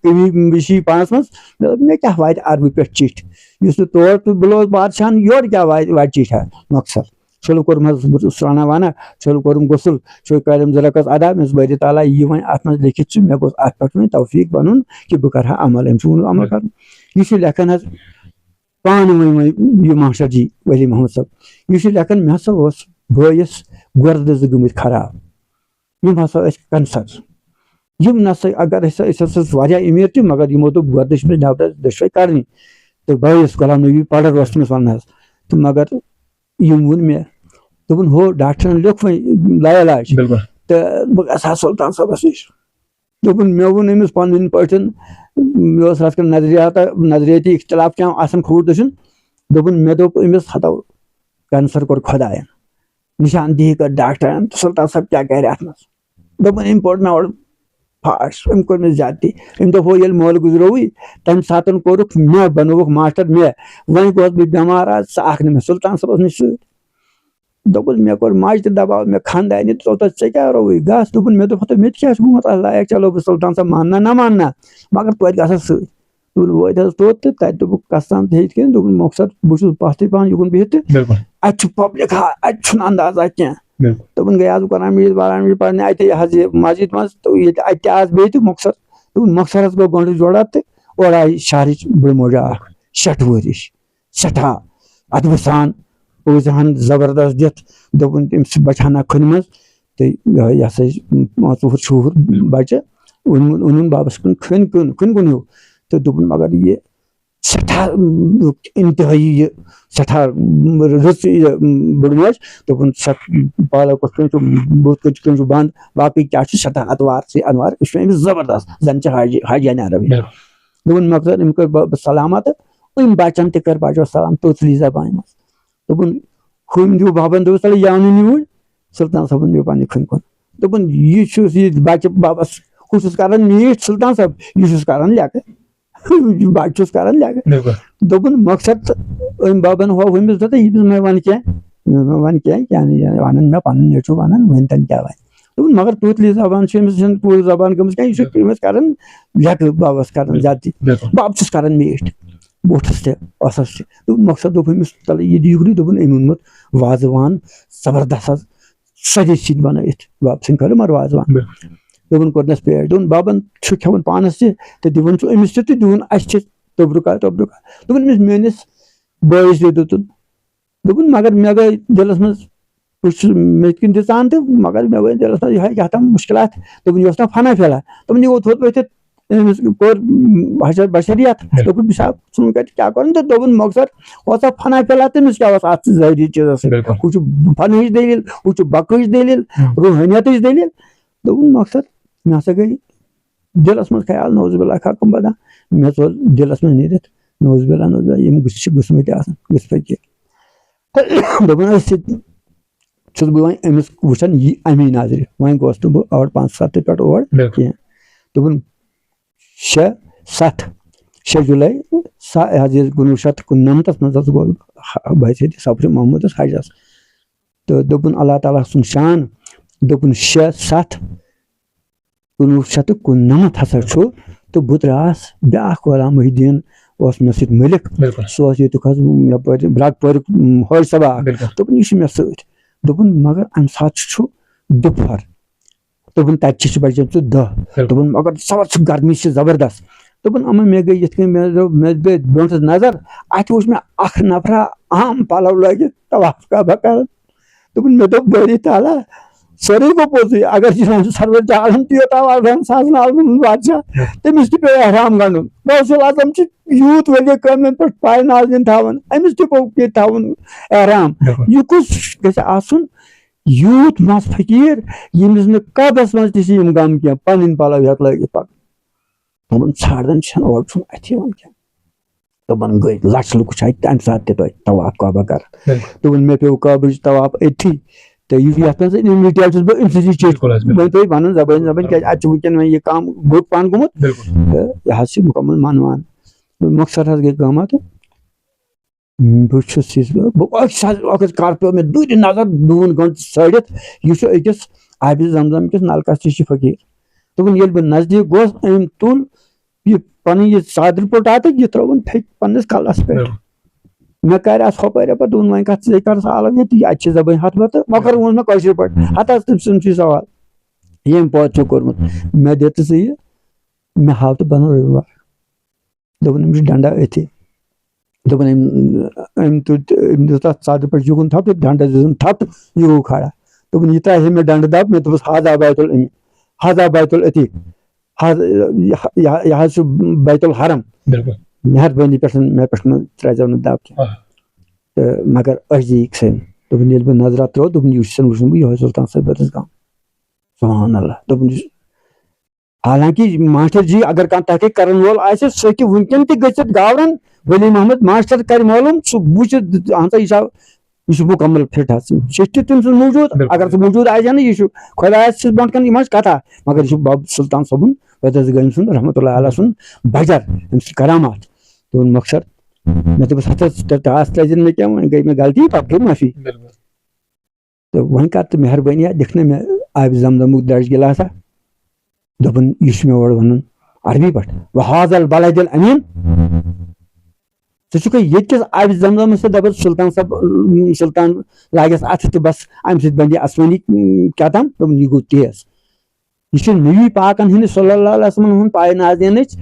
کمی چھِ پانس منٛز مےٚ کیٛاہ واتہِ عربہٕ پٮ۪ٹھ چٹھۍ یُس نہٕ تور تہٕ بہٕ لوٚگُس بادشاہن یورٕ کیٛاہ واتہِ چٹھۍ مۄخصر چھُلہٕ کوٚرُم حظ بہٕ چھُس سرٛانہ وانہ چھُلہٕ کوٚرُم غسل چھُلہٕ کٔرِم 2 رکعت ادا مےٚ بٲری تعالیٰ یہِ وۄنۍ اتھ منٛز لیکھِتھ چھُ مےٚ گوٚژھ اتھ پٮ۪ٹھ وۄنۍ توفیٖق بنُن کہِ بہٕ کرٕ ہا عمل أمۍ چھُ ووٚنمُت عمل کرُن یہِ چھُ لیکھان حظ پانہٕ ؤنۍ یہِ ماشٹر جی ولی محمد صٲب یہِ چھُ لیکھان مےٚ ہسا اوس بٲیِس گۄردٕ 2 گٔمٕتۍ خراب یِم ہسا ٲسۍ کینسر یِم نسا اگر أسۍ ہسا واریاہ امیر تہِ مگر یِمو دوٚپ گۄردٕ چھِ مےٚ نیبرٕ دۄشوے کرنی تہٕ بٲیِس غلام نبی پڑر اوس تٔمِس ونان حظ تہٕ مگر یِم ووٚن مےٚ دوٚپُن ہو ڈاکٹرن لیوٚکھ وۄنۍ لاعلاج تہٕ بہٕ گژھٕ ہا سلطان صٲبس نِش دوٚپُن مےٚ ووٚن أمِس پنٕنۍ پٲٹھۍ مےٚ اوس رَژھ کھنٛڈ نظریاتی اختلاف کینٛہہ آسان کھوٗر دٔچھُن دوٚپُن مےٚ دوٚپ أمِس ہتو کینسر کوٚر خۄداین نشاندہی کٔر ڈاکٹرن تہٕ سلطان صٲب کیٛاہ کرِ اتھ منٛز دوٚپُن أمۍ پوٚر مےٚ اورٕ پھاش أمۍ کوٚر مےٚ زیادتی أمۍ دوٚپ ہو ییٚلہِ مٲلۍ گُزرووٕے تمہِ ساتہٕ کوٚرُکھ مےٚ بنووُکھ ماسٹر مےٚ وۄنۍ گوس بہٕ بٮ۪مار آز ژٕ اکھ نہٕ مےٚ سلطان صٲبس نِش سۭتۍ دوٚپُن مےٚ کوٚر ماجہِ تہِ دباو مےٚ خاندانی ژٕ کیٛاہ رووٕے گژھ دوٚپُن مےٚ دوٚپ مےٚ تہِ کیٛاہ چھُ گوٚمُت اتھ لایق چلو بہٕ سلطان صٲب ماننا نہ ماننا مگر توتہِ گژھس سۭتۍ دوٚپُن وٲتۍ حظ توٚت تہٕ تتہِ دوٚپُکھ کستام تہِ ہیٚتھ کِنۍ دوٚپُن مۄخصر بہٕ چھُس پتھٕے پہن یُکُن بِہِتھ تہٕ اتہِ چھُ پبلِک اتہِ چھُنہٕ اندازا کینٛہہ دوٚپُن گٔیاس بہٕ قرآن مجیٖد پرنہِ اتہِ یہِ حظ یہِ مسجد منٛز تہٕ ییٚتہِ اتہِ تہِ آس بیٚیہِ تہِ مۄخصر دوٚپُن مۄخصر حظ گوٚو گنٛڈٕ جوڑا تہٕ اورٕ آیہِ شہرٕچ بٔڑ موجا اکھ 6 ؤرِش سٮ۪ٹھاہ ادبہٕ سان پوٗزِہن زبردست دِتھ دوٚپُن تٔمِس چھِ بچہٕ ہنا کھٔنۍ منٛز تہٕ یہِ ہسا چھِ 5 شُہُر بچہِ اوٚنُن بابس کُن کھٔنۍ کُن ہیوٗ تہٕ دوٚپُن مگر یہِ سٮ۪ٹھاہ انتہٲیی یہِ سٮ۪ٹھاہ رٕژ یہِ بٔڑ موج دوٚپُن پالو کِتھ کٔنۍ چھُ بُتھ کِتھ کٔنۍ چھُ بنٛد باقٕے کیٛاہ چھُ سٮ۪ٹھاہ اتوار انوار یہِ چھُ أمِس زبردست زن چھِ حاجیانہِ عربی دوٚپُن مۄخصر أمۍ کٔر سلامہ تہٕ أمۍ بچن تہِ کٔر بچو سلام توتلی زبانہِ منٛز دوٚپُن ہُمۍ دیُت بابن دوٚپُس تلہٕ یاونہٕ نیوٗرۍ سلطان صٲبن دیُت پننہِ کھٔنۍ کُن دوٚپُن یہِ چھُس یہِ بچہِ بابس ہُہ چھُس کران میٖٹھ سلطان صٲب یہِ چھُس کران لیٚکہٕ بچہِ چھُس کران لیٚکہٕ دوٚپُن مۄخصر تہٕ أمۍ بابن ہوو ہُمِس دوٚپ ییٚمِس مےٚ وَنہِ کینٛہہ کیٛاہ نہٕ وَنان مےٚ پنُن نیٚچوٗ وَنان وۄنۍ تَن کیٛاہ وَنہِ دوٚپُن مگر توتلی زبان چھِ أمِس چھنہٕ پوٗرٕ زبان گٔمٕژ کینٛہہ یہِ چھُ أمِس کران لیٚکہٕ بابس کران زیادتی بب چھُس کران میٖٹھ بوٹھس تہِ ٲسس تہِ دوٚپُن مۄخصر دوٚپ أمِس تلہٕ یہِ دِیِکھ دوٚپُن أمۍ اوٚنمُت وازوان زبردست حظ سجے سۭتۍ بنٲیِتھ بب سٕنٛدۍ خٲطرٕ مگر وازوان دوٚپُن کوٚرنس پیش دوٚپُن بابن چھُ کھٮ۪وان پانس تہِ تہٕ دِوان چھُ أمِس تہِ تہٕ دِوان اسہِ چھِ توٚبرُکا دوٚپُن أمِس میٲنِس بٲیِس تہِ دِتُن دوٚپُن مگر مےٚ گٔے دِلس منٛز بہٕ چھُس مےٚ یِتھ کٔنۍ دِژان تہٕ مگر مےٚ گٔے دِلس منٛز یِہے کیٛاہ تام مُشکلات دوٚپُن یہِ اوس نا فنا پھیلا دوٚپُن یہِ گوٚو تھوٚد ؤتھِتھ أمِس کوٚر بشریت دوٚپُن بہٕ ژٕ کتہِ کیٛاہ کوٚرُن تہٕ دوٚپُن مۄخصر اوس فنا پھیلا تٔمِس کیٛاہ اوس اتھ ظٲہری چیٖزس سۭتۍ ہُہ چھُ فنٕچ دٔلیٖل ہُہ چھُ بقٕچ دٔلیٖل روحٲنیتٕچ دٔلیٖل دوٚپُن مۄخصر مےٚ ہسا گٔے دِلس منٛز خیال نوز باللہ کھکم بدا مےٚ ژوٚل دِلس منٛز نیٖرِتھ نوز باللہ یِم چھِ گٔژھمٕتۍ آسان گٔژھۍ فقیٖر دوٚپُن أسۍ چھُس بہٕ وۄنۍ أمِس وٕچھان یہِ امی نظرِ وۄنۍ گوس نہٕ بہٕ اور 5-7 پٮ۪ٹھ اور کینٛہہ دوٚپُن 6 جُلاے 1999 منٛز حظ گوٚو بہٕ حظ سفرِ محموٗدس حجس تو دوٚپُن اللہ تعالیٰ سُنٛد شان دوٚپُن 6/7/1999 ہسا چھُ تہٕ بہٕ درٛاس بیٛاکھ غلام محی الدیٖن اوس مےٚ سۭتۍ مٔلِک سُہ اوس ییٚتیُک حظ یپٲرۍ برٛگ پوریُک حٲج صبا دوٚپُن یہِ چھُ مےٚ سۭتۍ دوٚپُن مگر اَمہِ ساتہٕ چھُ دُپہر دوٚپُن تَتہِ چھِ بَجے 10 دوٚپُن مگر زبر چھُ گرمی چھِ زبردست دوٚپُن اما مےٚ گٔے یِتھ کٔنۍ مےٚ گٔے برونٛٹھس نظر اَتہِ وٕچھ مےٚ اکھ نفرا عام پَلو لٲگِتھ طواف کعبہ کران دوٚپُن مےٚ دوٚپ بٲری تعالیٰ سورُے گوٚو پوٚزُے اگر جناب سرور عالم تہِ یوٚتام عالم سازن عالمن ہُنٛد بادشاہ تٔمِس تہِ پیٚو احرام گنٛڈُن غوثُل اعظم چھُ یوٗت ؤلی کٲمٮ۪ن پٮ۪ٹھ پاے ناظریٖن تھاوان أمِس تہِ پیٚو ییٚتہِ تھاوُن احرام یہِ کُس گژھِ آسُن یوٗت مس فقیٖر ییٚمِس نہٕ قبس منٛز تہِ چھِ یِم غم کینٛہہ پنٕنۍ پلو ہٮ۪تھ لٲگِتھ پکان دوٚپُن ژھانڈان چھنہٕ اورٕ چھُنہٕ اَتھِ یِوان کینٛہہ دوٚپُن گٔے لچھ لُکھ چھِ اَتہِ تمہِ ساتہٕ تہِ توتہِ طواف کعبہ کران دوٚپُن مےٚ پیٚو کعبٕچ طواف أتھی تہٕ یتھ منٛز ڈِٹیل چھُس بہٕ أمۍ سٕنٛزٕے چیٖز ونان زبٲنۍ کیازِ اَتہِ چھُ وٕنکیٚن وۄنۍ یہِ کم گوٚٹ پہن گوٚمُت تہٕ یہِ حظ چھِ مُکمل مانوان مۄخصر حظ گٔے کٲمہ تہٕ بہٕ چھُس أکِس کر پیٚو مےٚ دوٗرِ نظر 2 گٲنٛٹہٕ ژھٲرِتھ یہِ چھُ أکِس آبِ زمزم کِس نلکس تہِ چھِ فقیٖر دوٚپُن ییٚلہِ بہٕ نزدیٖک گوس أمۍ تُل یہِ پنٕنۍ یہِ ژادرِ پٔٹ تہٕ یہِ ترٲوٕن پھیٚکہِ پننِس کلس پٮ۪ٹھ مےٚ کریس ہۄپٲرۍ یپٲرۍ دوٚپُن وۄنۍ کتھ ژٕ کرس عالم ییٚتہِ اَتہِ چھِ زبٲنۍ ہتھ بتہٕ مۄخر ووٚن مےٚ کٲشِر پٲٹھۍ ہتھ حظ تٔمۍ سُنٛد سوال ییٚمہِ پٲدٕ چھُ کوٚرمُت مےٚ دِ تہٕ ژٕ یہِ مےٚ ہاو تہٕ بنو رٔوِوار دوٚپُن أمِس چھُ ڈنڈا أتھی دوٚپُن أمۍ دیُت تتھ ژادرِ پٮ۪ٹھ یُکُن تھپھ تہٕ ڈنڈس دِژٕن تھپھ تہٕ یہِ گوٚو کھڑا دوٚپُن یہِ ترٛایہِ ہے مےٚ ڈنڈٕ دب مےٚ دوٚپُس ہاضا بیت الأمی ہاضا بیت العتیق یہِ حظ چھُ بیت الحرم مہربٲنی پٮ۪ٹھ مےٚ پٮ۪ٹھ مہ ترٛٲیزیو نہٕ دب کینٛہہ تہٕ مگر أسۍ دِیِکھ سٲنۍ دوٚپُن ییٚلہِ بہٕ نظرا ترٲو دوٚپُن یہِ چھُسن وٕچھُن بہٕ یِہوے سلطان صٲبس گام سبحان اللہ دوٚپُن حالانکہِ ماسٹر جی اگر کانٛہہ تحقیٖق کرن وول آسہِ سُہ ہیٚکہِ وٕنکیٚن تہِ گٔژھِتھ گاورن ولی محمد ماسٹر کرِ معلوٗم سُہ وٕچھِتھ اہن سا یہِ چھُ مُکمل فٹ حظ چِٹھِ چھِ تٔمۍ سٕنٛز موٗجوٗد اگر سُہ موٗجوٗد آسہِ ہا نہٕ یہِ چھُ خۄدایس چھِ برونٛٹھ کَنۍ یِم حظ کتھا مگر یہِ چھُ باب سلطان صٲبُن گٲمۍ سُنٛد رحمتہ اللہ علیہ سُنٛد بجر أمِس چھِ کرامات دوٚپُن مۄخصر مےٚ دوٚپُس ہتھ حظ ٹاس ترٛٲیزِ مےٚ کینٛہہ وۄنۍ گٔے مےٚ غلطی پتہٕ گٔے معٲفی تہٕ وۄنۍ کر تہٕ مہربٲنی دِکھ نہٕ مےٚ آبِ زمزمُک درج گِلاسا دوٚپُن یہِ چھُ مےٚ اورٕ ونُن عربی پٲٹھۍ وہاذ البلد الامین ژٕ چھُکھے ییٚتہِ کِس آبِ زمزمس سۭتۍ دپان سلطان صٲب سلطان لاگٮ۪س اتھٕ تہٕ بس امہِ سۭتۍ بنہِ آسمٲنی کیٛاہ تام دوٚپُن یہِ گوٚو تیز یہِ چھُ نبی پاکن ہٕنٛدِس صلی اللہ علیہ وسلم ہُنٛد پاے نازیٖنٕچ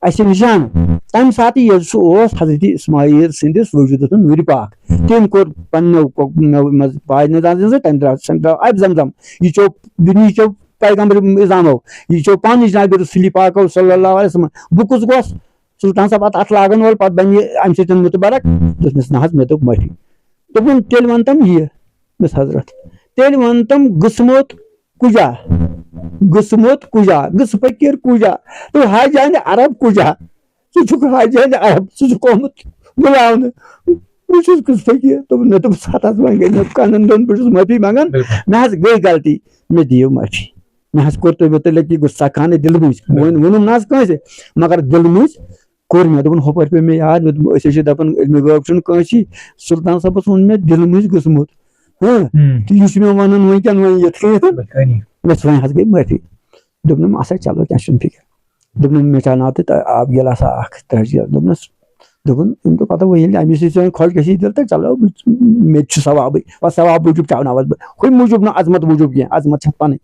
اَسہِ نِشانہٕ تمہِ ساتہٕ ییٚلہِ سُہ اوس حضرت اسماعیل سٕنٛدِس وجوٗدس منٛز نوٗرِ پاک تٔمۍ کوٚر پننیو منٛز پاے نازیٖن تٔمۍ درٛاو آبِ زمزم یہِ چھُ دُنہِچو پیغمبر اِظامو یہِ چھُ پانہٕ جناب رسوٗلِ پاکو صلی اللہ علیہ وسلم بہٕ کُس گوس سلطان صٲب اتھ لاگن وول پتہٕ بنہِ یہِ امہِ سۭتۍ مُتبرک دوٚپمس نہ حظ مےٚ دوٚپ معٲفی دوٚپُن تیٚلہِ وَن تم یہِ مِس حضرت تیٚلہِ وَن تم گٕسموت کُجا گٕسموت کُجا گٕس فقیٖر کُجا تہٕ حاجہِ ہندِ عرب کُجا ژٕ چھُکھ حاجہِ ہندِ عرب ژٕ چھُکھ آمُت بُلاونہٕ بہٕ چھُس گٕس فقیٖر دوٚپُن مےٚ دوٚپُس ہتھ حظ وۄنۍ گٔے مےٚ کَنن دۄن بہٕ چھُس معٲفی منٛگان مےٚ حظ گٔے غلطی مےٚ دِیِو معٲفی مےٚ حظ کوٚر تُہۍ مُتعلق یہِ گُستاخ خانہٕ دِلہٕ مٔنٛزۍ ووٚنُم نہ حظ کٲنٛسہِ مگر دِلہٕ مٔنٛزۍ کوٚر مےٚ دوٚپُن ہُپٲرۍ پیٚو مےٚ یاد مےٚ دوٚپ أسۍ حظ چھِ دپان علمِ غٲب چھُنہٕ کٲنٛسی سلطان صٲبس ووٚن مےٚ دِلہٕ مٔنٛزۍ گژھمُت تہٕ یہِ چھُ مےٚ ونان وٕنکیٚن وۄنۍ یِتھ کٔنۍ مےٚ وۄنۍ حظ گٔے معٲفی دوٚپنم اچھا چلو کینٛہہ چھُنہٕ فِکر دوٚپنم مےٚ چاناو تہٕ آب گِلاسا اکھ ترٛیش دوٚپنس دوٚپُن أمۍ دوٚپ پتہٕ وۄنۍ ییٚلہِ امی سۭتۍ ژےٚ خۄش گژھی تیٚلہِ تہٕ چلو مےٚ تہِ چھُ ثوابٕے پتہٕ ثواب موٗجوٗب چاوناوس بہٕ ہُمہِ موٗجوٗب نہٕ عظمت موٗجوٗب کینٛہہ عظمت چھَتھ پنٕنۍ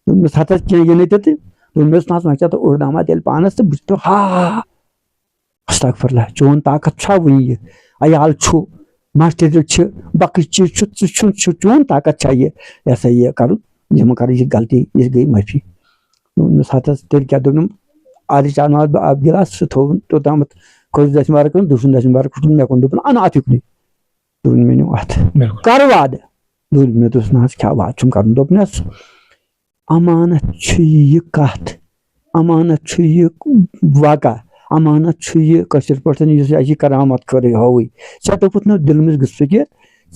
دوٚپمس ہتھ حظ کینٛہہ یہِ نہٕ تہِ تہٕ دوٚپمس نہ حظ وۄنۍ ژےٚ تہٕ اوٚڑناوان تیٚلہِ پانس تہٕ بہٕ چھُس ہا استغفراللہ چون طاقت چھا وٕنہِ یہِ عیال چھُ ماسٹر چھِ باقٕے چیٖز چھُ ژٕ چھُ چون طاقت چھا یہِ ہسا یہِ کرُن یہِ مہ کر یہِ غلطی یہِ گٔے معٲفی دوٚپمس ہتھ حظ تیٚلہِ کیٛاہ دوٚپنم آدٕ چاوناوس بہٕ آبہٕ گِلاس سُہ تھوٚوُن توٚتامتھ کھوٚت دٔچھِنۍ وارٕ کُن دوٚپُن دٔچھِنۍ وارٕ کھوٚت مےٚ کُن دوٚپُن اَن اَتھ یُکنُے دوٚپُن مےٚ نیوٗ اَتھ کر وعدٕ دوٚپُن مےٚ دوٚپُس نہ حظ کیٛاہ وعدٕ چھُم کرُن دوٚپنس امانت چھُ یہِ کتھ امانت چھُ یہِ واقع امانت چھُ یہِ کٲشِر پٲٹھۍ یُس اَسہِ کرامت خٲرٕے ہووٕے ژےٚ دوٚپُتھ نہٕ دِلہٕ منٛز گژھِ فِکر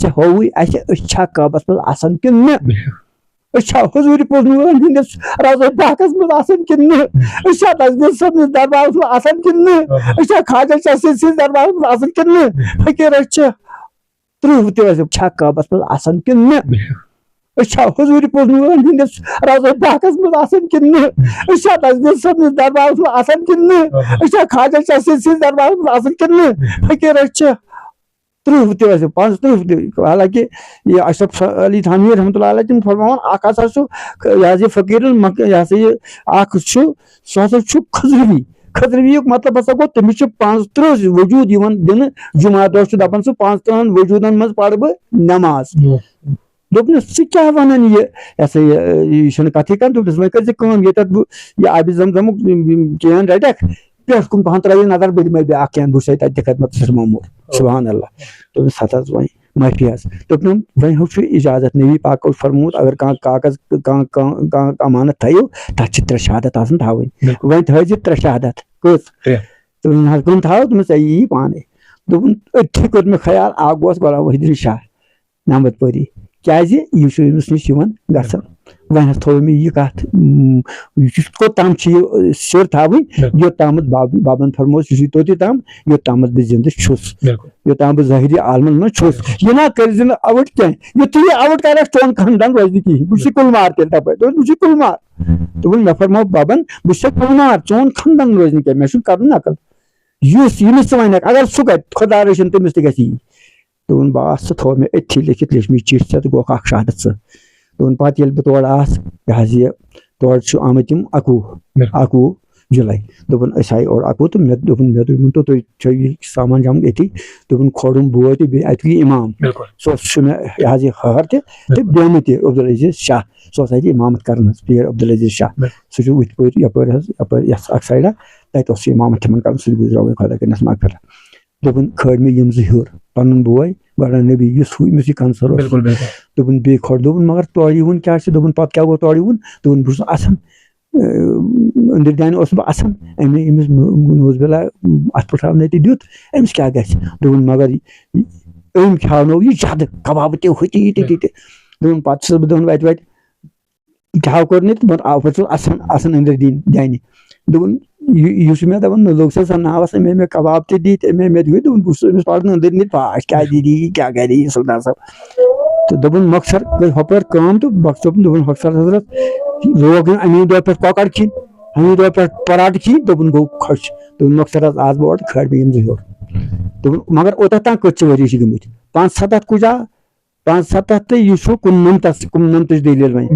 ژےٚ ہووٕے اَسہِ أسۍ چھا کعبس منٛز آسان کِنہٕ نہٕ أسۍ چھا حضوٗرِ پوٚزنہٕ ہٕنٛدِس روضہ پاکس منٛز آسان کِنہٕ نہٕ أسۍ چھا نزدیٖک صٲبنِس دربارس منٛز آسان کِنہٕ نہٕ أسۍ چھا خواجہ شاہ سٕنٛدِس دربارس منٛز آسان کِنہٕ نہٕ فقیٖر أسۍ چھِ 30 تہِ چھا قابس منٛز آسان کِنہٕ نہ أسۍ چھا حضوٗرِ پوٚزمُلن ہٕنٛدِس روضہ پاکس منٛز آسان کِنہٕ نہ أسۍ چھا تسلیٖم صٲبنِس دربارس منٛز آسان کِنہٕ نہ أسۍ چھا خواجہ شاہ سٕنٛدِس دربارس منٛز آسان کِنہٕ نہ فقیٖر أسۍ چھِ 30 تہِ 35 تہِ حالانکہِ یہِ اشرف علی تھانوی رحمتہ اللہ علیہ تِم فرماوان اکھ ہسا چھُ یہِ فقیٖر یہِ ہسا یہِ اکھ چھُ سُہ ہسا چھُ خضروی خضرویُک مطلب ہسا گوٚو تٔمِس چھِ 35 وجوٗد یِوان دِنہٕ جُمعہ دۄہ چھُ دپان سُہ 35 وجوٗدن منٛز پرٕ بہٕ نٮ۪ماز دوٚپنَس ژٕ کیٛاہ وَنان یہِ ہسا یہِ چھُنہٕ کتھٕے کانٛہہ دوٚپنَس وۄنۍ کٔرۍ زِ کٲم ییٚتٮ۪تھ بہٕ یہِ آبِ زم زمُک کین رٹکھ پٮ۪ٹھ کُن پہن ترٲیِو نظر بہٕ دِمے بیٛاکھ کین بہٕ وٕچھے تتہِ تہِ خدمت چھُس معموٗل سبحان اللہ دوٚپنَس ہتھ حظ وۄنۍ معٲفی حظ دوٚپنم وۄنۍ ہُہ چھُ اِجازت نبی پاکو فرموٗت اگر کانٛہہ کاغذ کانٛہہ امانت تھٲیِو تتھ چھِ 3 شہادت آسان تھاوٕنۍ وۄنۍ تھٲیزِ 3 شہادت کٔژ دوٚپُن حظ کٕم تھاوو دوٚپمَس ژےٚ یی پانے دوٚپُن أتھی کوٚر مےٚ خیال اکھ گوس غلام محی الدیٖن شاہ نمبد پوری کیازِ یہِ چھُ أمِس نِش یِوان گژھان وۄنۍ حظ تھوٚو مےٚ یہِ کتھ کوٚتام چھِ یہِ سِر تھاوٕنۍ یوٚتامتھ بابن فرمووُس یہِ چھُ توٚتُے تام یوٚتامتھ بہٕ زِندٕ چھُس یوٚتام بہٕ ظٲہری عالمن منٛز چھُس یہِ نہ کٔرزِ نہٕ آوُٹ کینٛہہ یُتھُے یہِ آوُٹ کرکھ چون خاندان روزِ نہٕ کِہینۍ بہٕ چھُسے کُلمار تیٚلہِ تپٲرۍ دوٚپُس بہٕ چھُسے کُلمار دوٚپُن مےٚ فرموو بابن بہٕ چھُسے کُلمار چون خاندان روزِ نہٕ کینٛہہ مےٚ چھُنہٕ کرُن نقل یُس ییٚمِس ژٕ وَنکھ اگر سُہ کرِ خۄدا رٔچھِنۍ تٔمِس تہِ گژھِ یی دوٚپُن بس سُہ تھوٚو مےٚ أتھی لیکھِتھ لیچھ مےٚ چِٹھۍ ژےٚ تہٕ گوٚوکھ اکھ شہادت ژٕ دوٚپُن پتہٕ ییٚلہِ بہٕ تورٕ آس یہِ حظ یہِ تورٕ چھُ آمٕتۍ یِم 21 جُلاے دوٚپُن أسۍ آیہِ اورٕ 21 تہٕ مےٚ دوٚپُن مےٚ تُہۍ چھِو یہِ سامان جمع أتی دوٚپُن کھولُم بوے تہٕ بیٚیہِ اَتہِ یہِ اِمام سُہ چھُ مےٚ یہِ حظ یہِ ہٲر تہِ تہٕ بیٚمہٕ تہِ عبدالعزیز شاہ سُہ اوس اَتہِ اِمامت کران حظ پیٖر عبدالعزیز شاہ سُہ چھُ وٕتھۍ پٲٹھۍ یپٲرۍ حظ یپٲرۍ یتھ اکھ سایڈا تتہِ اوس سُہ اِمامت تِمن کران سُہ تہِ گُزریو وۄنۍ خۄدا کٔرِنس مغفرت دوٚپُن کھٲلۍ مےٚ یِم 2 ہیوٚر پنُن بوے گۄڈٕ نبی یُس ہُہ أمِس یہِ کنسر اوس دوٚپُن بیٚیہِ کھۄڑ دوٚپُن مگر تورٕ یِوُن کیٛاہ چھُ دوٚپُن پتہٕ کیٛاہ گوٚو تورٕ یِوُن دوٚپُن بہٕ چھُس اَسان أنٛدٕرۍ دانہِ اوسُس بہٕ اَسان أمۍ أمِس نوز بِلا اَتھ پٕٹھراونَے تہِ دیُت أمِس کیٛاہ گژھِ دوٚپُن مگر أمۍ کھیٛاونوو یہِ زیادٕ کبابہٕ تہِ ہُہ تہِ یہِ تہِ دوٚپُن پتہٕ چھُس بہٕ دپان وَتہِ وَتہِ کیٛاہ کوٚر نہٕ تہٕ پتہٕ چھُس اَسان أنٛدٕرۍ دانہِ دوٚپُن یہِ چھُ مےٚ دپان نہ لوٚگ سا ناوس أمۍ مےٚ کباب تہِ دِتۍ أمۍ مےٚ دِتۍ دوٚپُن بہٕ چھُس أمِس پران أنٛدٕرۍ نِتھ پاش کیٛاہ دِدی یہِ کیٛاہ کرِ یہِ سُلطان صٲب تہٕ دوٚپُن مۄخصر گٔے ہُپٲرۍ کٲم تہٕ دوٚپُن مۄخصر حضرت لوگ أمۍ اَمی دۄہ پٮ۪ٹھ کۄکر کھیٚنۍ اَمی دۄہ پٮ۪ٹھ پراٹہٕ کھیٚنۍ دوٚپُن گوٚو خۄش دوٚپُن مۄخصر حظ آس بہٕ اورٕ تہٕ کھٲلۍ مےٚ یِم 2 ہیوٚر دوٚپُن مگر اوٚتتھ تام کۭژاہ ؤری چھِ گٔمٕتۍ 75 کُجا 75 تہٕ یہِ چھُ 99 دٔلیٖل وۄنۍ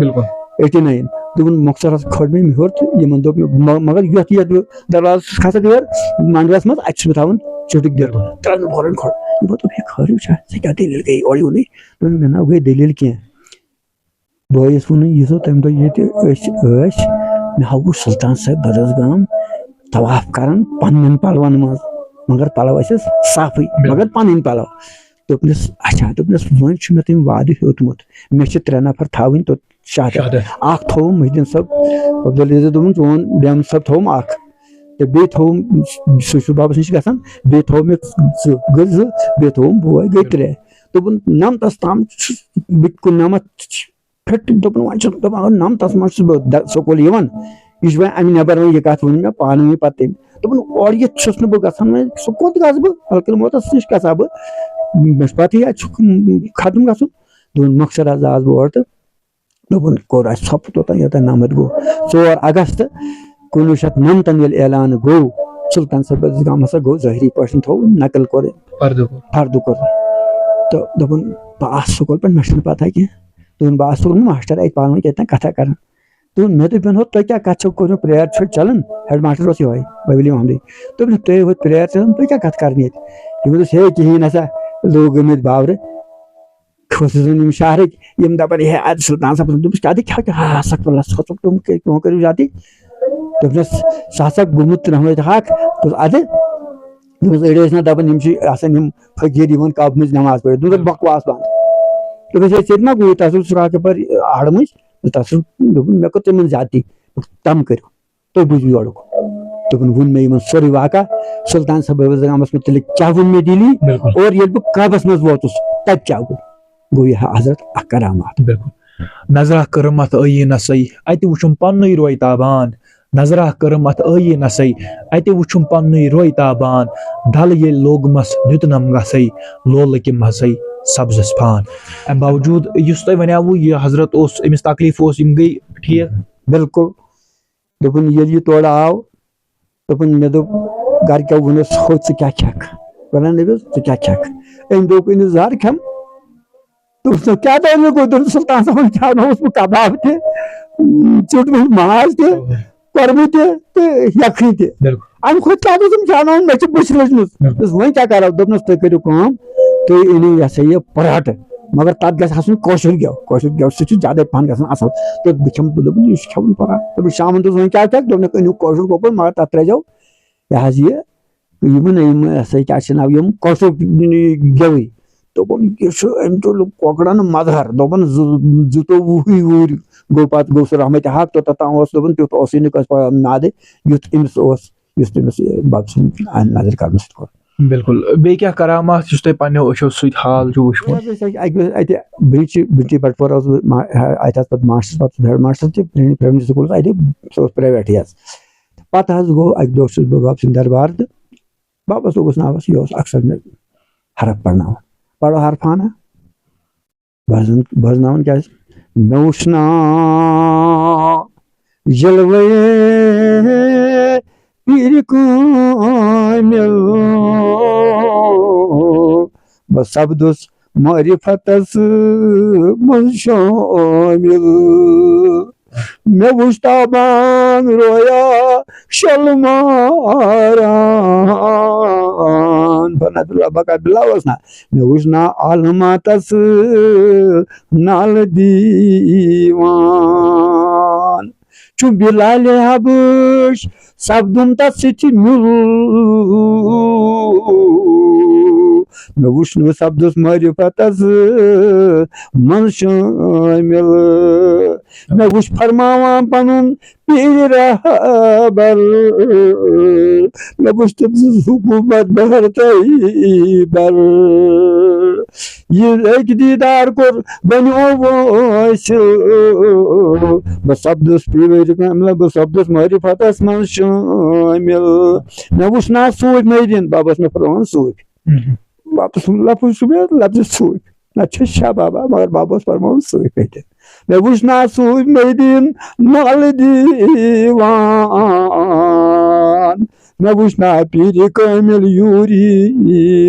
89 دوٚپُن مۄخصر حظ کھٲلۍ مےٚ ہیوٚر تہٕ یِمن دوٚپ مےٚ مگر یتھ بہٕ دروازس چھُس کھسان یورٕ منڈلس منٛز اَتہِ چھُس بہٕ تھاوان چِٹھُک دِل 3 کھۄرن کھۄڑ یِمو دوٚپ ہے خٲرٕے چھا ژےٚ کیٛاہ دٔلیٖل گٔیے اورٕ یِونٕے دوٚپُن مےٚ نہ گٔے دٔلیٖل کینٛہہ بٲیِس ووٚنُن ییٖزیو تمہِ دۄہ ییٚتہِ أسۍ ٲسۍ مےٚ ہاوُکھ سُلطان صٲب بدرسگام طواف کران پننٮ۪ن پلون منٛز مگر پلو ٲسۍ صافٕے مگر پنٕنۍ پلو دوٚپنس اچھا دوٚپنس وۄنۍ چھُ مےٚ تٔمۍ وعدٕ ہیوٚتمُت مےٚ چھِ 3 نفر تھاوٕنۍ توٚت شہادت اکھ تھوٚوُم محی الدیٖن صٲب عبدالعزیز دوٚپُن چون بیمہٕ صٲب تھوٚوُم اکھ تہٕ بیٚیہِ تھوٚوُم سُہ چھُ بابس نِش گژھان بیٚیہِ تھوٚو مےٚ 2 گٔے 2 بیٚیہِ تھوٚوُم بوے گٔے 3 دوٚپُن 9 تام چھُس بہٕ کُننَمتھ فِٹ دوٚپُن وۄنۍ چھُس دپان 9 منٛز چھُس بہٕ سکوٗل یِوان یہِ چھُ وۄنۍ اَمہِ نٮ۪بر وۄنۍ یہِ کتھ ؤنۍ مےٚ پانہٕ ؤنۍ پتہٕ تٔمۍ دوٚپُن اورٕ یِتھ چھُس نہٕ بہٕ گژھان وۄنۍ سُہ کوٚت گژھٕ بہٕ ہلکل موتس نِش گژھٕ ہا بہٕ مےٚ چھُ پتہٕ اَتہِ چھُ ختم گژھُن دوٚپُن مۄخصر حظ آس بہٕ اورٕ تہٕ دوٚپُن کوٚر اَسہِ ژھۄپہٕ توٚتام یوٚتام نمد گوٚو 4 اگست 1999 ییٚلہِ اعلان گوٚو سُلطان صٲب بدرسگام ہسا گوٚو ظٲہری پٲٹھۍ تھوٚو نقل کوٚر فردٕ کوٚر تہٕ دوٚپُن بہٕ آس سکوٗل پٮ۪ٹھ مےٚ چھنہٕ پتہ کینٛہہ دوٚپُن بہٕ آس سکوٗل ماسٹر اَتہِ پانہٕ ؤنۍ کتہِ کتھا کران دوٚپُن مےٚ دوٚپ ہو تُہۍ کیٛاہ کتھ چھو کوٚرمُت پریر چھُ چلان ہیڈ ماسٹر اوس یِہوے بٲبلی محمدٕے دوٚپُن تُہۍ ہوٚتہِ پریر چلان تُہۍ کیٛاہ کتھ کران ییٚتہِ یِمو دوٚپُس ہے کِہینۍ نسا لوٗکھ گٔمٕتۍ باورٕ کھٔسٕس یِم شہرٕکۍ یِم دپان ہے اَدٕ سُلطان صٲب دوٚپُس کیٛاہ سکھ کھوٚژُکھ تِم کٔرِو زیادتی دوٚپنس سُہ ہسا گوٚمُت ترٛہنٲیِتھ حق دوٚپُس اَدٕ دوٚپُس أڑۍ ٲسۍ نہ دپان یِم چھِ آسان یِم فقیٖر یِوان کعبہٕ منٛز نٮ۪ماز پٔرِتھ دوٚپُس بکواس بنٛد دوٚپُس ہے ژےٚ تہِ ما گوٚوُے تۄہہِ اوسُو سُراق یپٲرۍ ہڑٕ مٔنٛزۍ تۄہہِ چھُو دوٚپُن مےٚ کوٚر تِمن زیادتی تم کٔرِو تُہۍ بوٗزِو یورُک دوٚپُن ووٚن مےٚ یِمن سورُے واقع سُلطان صٲب بدرسگامس مُتعلق کیٛاہ ووٚن مےٚ دِلی اور ییٚلہِ بہٕ کعبس منٛز ووتُس تتہِ کیٛاہ گوٚو یہِ حضرت اکھ کرامات نظرا کٔرٕم اتھ ٲییٖنسٕے اَتہِ وٕچھُم پننُے روے تابان نظرا کٔرٕم اتھ ٲییٖنسٕے اَتہِ وٕچھُم پننُے روے تابان ڈلہٕ ییٚلہِ لوگمس دیُتنم گژھے لولہٕ کہِ مزے سبزس فان امہ باوجود یُس تۄہہِ وَنیٛاوُ یہِ حضرت اوس أمِس تکلیٖف اوس یِم گٔے ٹھیٖک بالکل دوٚپُن ییٚلہِ یہِ تورٕ آو دوٚپُن مےٚ دوٚپ گرِکیو ووٚنُس ہو ژٕ کیٛاہ کھٮ۪کھ وَنان نٔبِس ژٕ کیٛاہ کھٮ۪کھ أمۍ دوٚپ أنِو زَر کھٮ۪م دوٚپُس کیٛاہ دٔلیٖل گوٚو دوٚپُن سُلطان صٲبن کھٮ۪ونووُس بہٕ کباب تہِ ژیوٚٹمُت ماز تہِ کۄرمہٕ تہِ تہٕ یَکھٕنۍ تہِ اَمہِ کھۄتہٕ کیٛاہ اوسُم کھٮ۪وناوُن مےٚ چھِ بٕتھِ لٔجمٕژ دوٚپُس وۄنۍ کیٛاہ کَرو دوٚپنَس تُہۍ کٔرِو کٲم تُہۍ أنِو یہِ ہسا یہِ پراٹہٕ مگر تَتھ گژھِ آسُن کٲشُر گٮ۪و سُہ چھُ زیادَے پَہَن گژھان اَصٕل تہٕ بہٕ کھٮ۪مہٕ دوٚپُن یہِ چھُ کھٮ۪وُن پراٹہٕ دوٚپُن شامَن دوٚپُس وۄنۍ کیٛاہ کھٮ۪کھ دوٚپنَکھ أنِو کٲشُر گۄگُل مگر تَتھ ترٛٲیزیو یہِ حظ یِم یہِ ہسا کیٛاہ چھِ ناو یِم کٲشُر گٮ۪وٕے دوٚپُن یہِ چھُ أمۍ تُل کۄکرَن مَدہر دوٚپُن 22 وُہٕرۍ گوٚو پَتہٕ گوٚو سُہ رحمتِ حق توٚتام اوس دوٚپُن تیُتھ اوسُے نہٕ کٲنٛسہِ میادٕ یُتھ أمِس اوس یُس تٔمِس بَبہٕ سٕنٛدِ نظرِ کَڑنہٕ سۭتۍ کوٚر بِلکُل بیٚیہِ کیٛاہ کرامات یُس تۄہہِ پنٛنیو أچھو سۭتۍ حال چھُ وٕچھمُت اَتہِ برٛنٛچہِ بَٹپور اوسُس بہٕ اَتہِ حظ پَتہٕ ماسٹر پَتہٕ ہیڈ ماسٹر تہِ پرٛایمری سکوٗلَس اَتہِ سُہ اوس پرٛایویٹٕے حظ پَتہٕ حظ گوٚو اَکہِ دۄہ چھُس بہٕ بَبہٕ سٕنٛدِ دربار تہٕ بَبَس لوٚگُس ناوَس یہِ اوس اَکثر مےٚ حرف پَرناوان پَرو حرفانہ بہٕ حظ کیٛازِ مےٚ وٕچھنا جلوے پیٖرِ کامِل بہٕ سپدُس معرفتس منٛز شٲمِل مےٚ وٕچھ تابان رویا شلماران بکا بِلا اوس نا مےٚ وٕچھ نا عالماتس نالہٕ دیوان چھُ بِلالہِ حبٕش سپدُن تتھ سۭتۍ مِل مےٚ وٕچھ نہٕ سپدُس معرفتس منٛز شٲمِل مےٚ وٕچھ فرماوان پنُن پیٖرِ رہبر مےٚ وٕچھ تٔمۍ سٕنٛز حکوٗمت بہر تہٕ بر ییٚلہِ أکۍ دیٖدار کوٚر بنیو وٲنٛسہِ بہٕ سپدُس پیٖرِ کامِل بہٕ سپدُس معرفتس منٛز شٲمِل مےٚ وٕچھ نا صوٗفۍ محدیٖن بَبہٕ ٲس مےٚ پرٛاوان صوٗفۍ بَبہٕ سُنٛد لفظ چھُ مےٚ لفظِ صوٗفۍ نتہٕ چھِ شاہ بابا مگر بَبہٕ اوس پرناوان صوٗفۍ محدیٖن مےٚ وٕچھ نا صوٗفۍ محدیٖن نالہٕ دیوان مےٚ وٕچھ نا پیٖرِ کامِل یوٗرۍ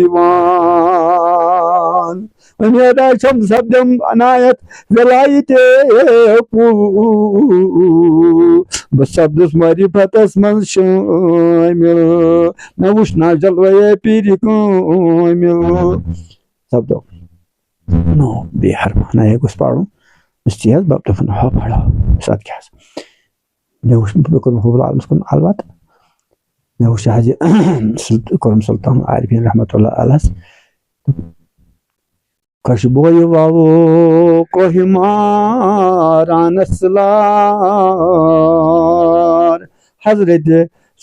یِوان اُمیدا چھَم سپدٮ۪م عنایت وِلایتِ بہٕ سپدُس معرفتس منٛز شٲمِل مےٚ وٕچھ نا جلوے پیٖرِ کامِل سپدو نو بیٚیہِ حرفانہ گوٚژھ پَرُن تی حظ بَبہٕ دوٚپُن ہو پَرو سَد کیٛاہ حظ مےٚ وٕچھ مےٚ کوٚرُن حُبُل عالمَس کُن البتہ مےٚ وٕچھ یہِ حظ یہِ کوٚرُم سُلطان عارفیٖن رحمتُ اللہ علیہس خۄشبویہِ وَوو کوہِمارانَس لار حضرتِ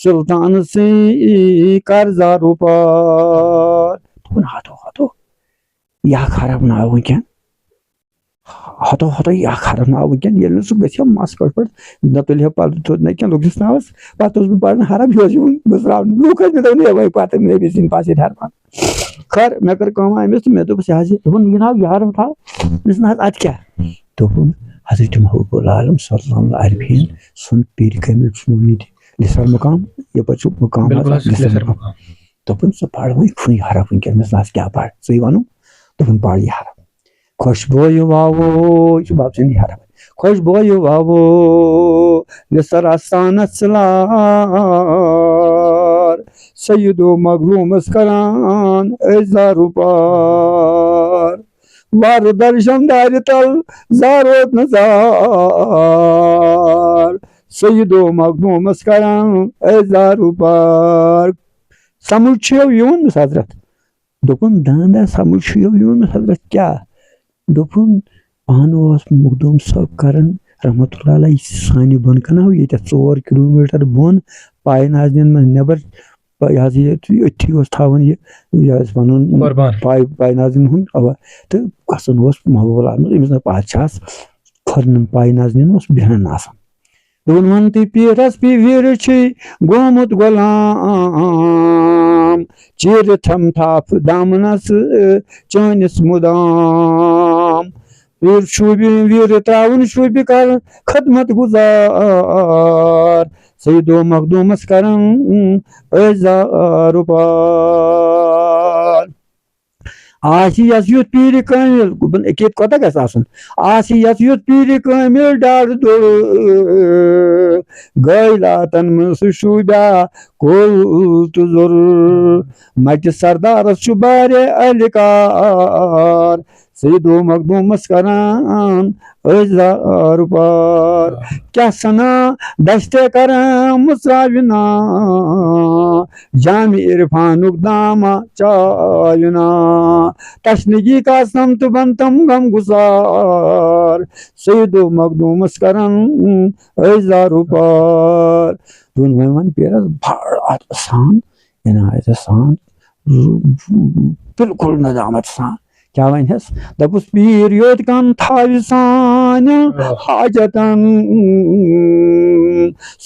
سُلطان سٕے کر زارو پار دوٚپُن ہتو یہِ اکھ حرف ناو وٕنکٮ۪ن ہتو یہِ اکھ حرف ناو وٕنکٮ۪ن ییٚلہِ نہٕ سُہ گژھِ ہا مس پٲٹھۍ نہ تُلہِ ہا پَتہٕ تھوٚد نہ کینٛہہ لوٚگُس ناوَس پَتہٕ اوسُس بہٕ پَران حرف یہِ اوس یِوان بٕزراونہٕ لوٗکھ ٲسۍ مےٚ دَپان ہے وَے پَتہٕ نبی سٕنٛدۍ پاسہِ حرفان خٲر مےٚ کٔر کٲم أمِس تہٕ مےٚ دوٚپُس یہِ حظ یہِ دوٚپُن یہِ ناو یہِ حرف تھاو دوٚپُس نہ حظ اَدٕ کیٛاہ دوٚپُن حضرتِ محبوٗب العالم سُلطان عارفیٖن سُنٛد پیٖرِ کامِل چھُ ییٚتہِ لِسر مُقام یَپٲرۍ چھُ مُقام دوٚپُن ژٕ پَر وۄنۍ کُنُے حرف وٕنکٮ۪ن مےٚ نہ حظ کیٛاہ پَر ژٕے وَنُن دوٚپُن پَر یہِ حرف خۄشبویہِ وَوو یہِ چھُ بَبہٕ سٕنٛدی حرف خۄشبویہِ وَوو لِسر آستانَس لار سیدو مغلوٗمَس کران ٲسۍ زارو پار وارٕ درشن دارِ تل زارو نہٕ زار سیدو مغلوٗمَس کران ٲسۍ زارو پار سمٕجھ چھُو یِوان حضرت دوٚپُن دانٛدا سمٕجھ چھُ یِوان حضرت کیٛاہ دوٚپُن پانہٕ اوس مخدوٗم صٲب کران رحمتُ اللہ علیہ سانہِ بۄنہٕ کَنہِ ییٚتٮ۪تھ 4 کِلوٗمیٖٹر بۄن پاے ناظنین منٛز نٮ۪بر یہِ حظ یہِ أتھی اوس تھاوان یہِ حظ پَنُن پاے ناظنین ہُنٛد اوا تہٕ گژھان اوس محبوٗب العالمس أمِس نہٕ پادشاہس کھۄرنن پاے ناظنین اوس بیٚہنان آسان دوٚپُن وَن تہٕ پیٖرس پیٖرِ چھُے گوٚمُت غۄلام چیٖرِ تھم تھپھ دامنس چٲنِس مُدام ویٖر شوٗبہِ ویٖرِ تراوُن شوٗبہِ کرن خدمت گُزار سیدو مخدوٗمس کرن ٲزارُ پار آسہِ یس یُتھ پیٖرِ کٲمِل ییٚتہِ کوتاہ گژھِ آسُن آسہِ یس یُتھ پیٖرِ کٲمِل ڈاڈٕ دوٚر گٲلاتن منٛز سُہ شوٗبیا کُل تہٕ ضوٚر مٹہِ سردارس چھُ بارے اہلہِ کار سیدو مخدوٗمس کران ٲزارُ پار کیاہ سنا دشتے کران مُژراوِنا جامہِ عرفانُک داما چاوِنا تشنگی کا سمت بنتم غم گزار سیدو مخدوٗمس کران ٲزارُ پار دوٚپُن وۄنۍ وَن پیرس بڑٕ اَدبہٕ سان عنایتہٕ سان بالکل ندامت سان کیاہ وَنہس دَپُس پیٖر یوت کَن تھاوِ سانہِ حاجتن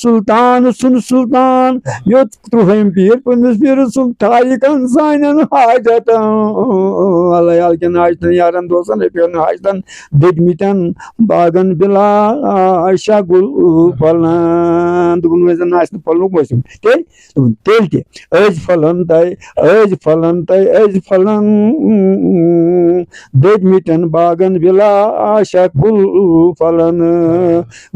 سُلطان سُن سُلطان یوت ترٛوہِم پیٖر پنٛنِس پیٖرٕ سُنٛد تھایہِ کَن سانٮ۪ن حاجتن اللہ یالہٕ کٮ۪ن حاجتن یارن دوستن رفیٖقن حاجتن دٔدمٕتٮ۪ن باغن بِلا شگُل پھلن دوٚپُن وۄنۍ زن آسہِ نہٕ پھلنُک موسِم تیٚلہِ دوٚپُن تیٚلہِ تہِ أزۍ پھلن تۄہہِ أزۍ پھلن تۄہہِ أزۍ پھلن دٔدمٕتٮ۪ن باغن بِلا شگُل پھلن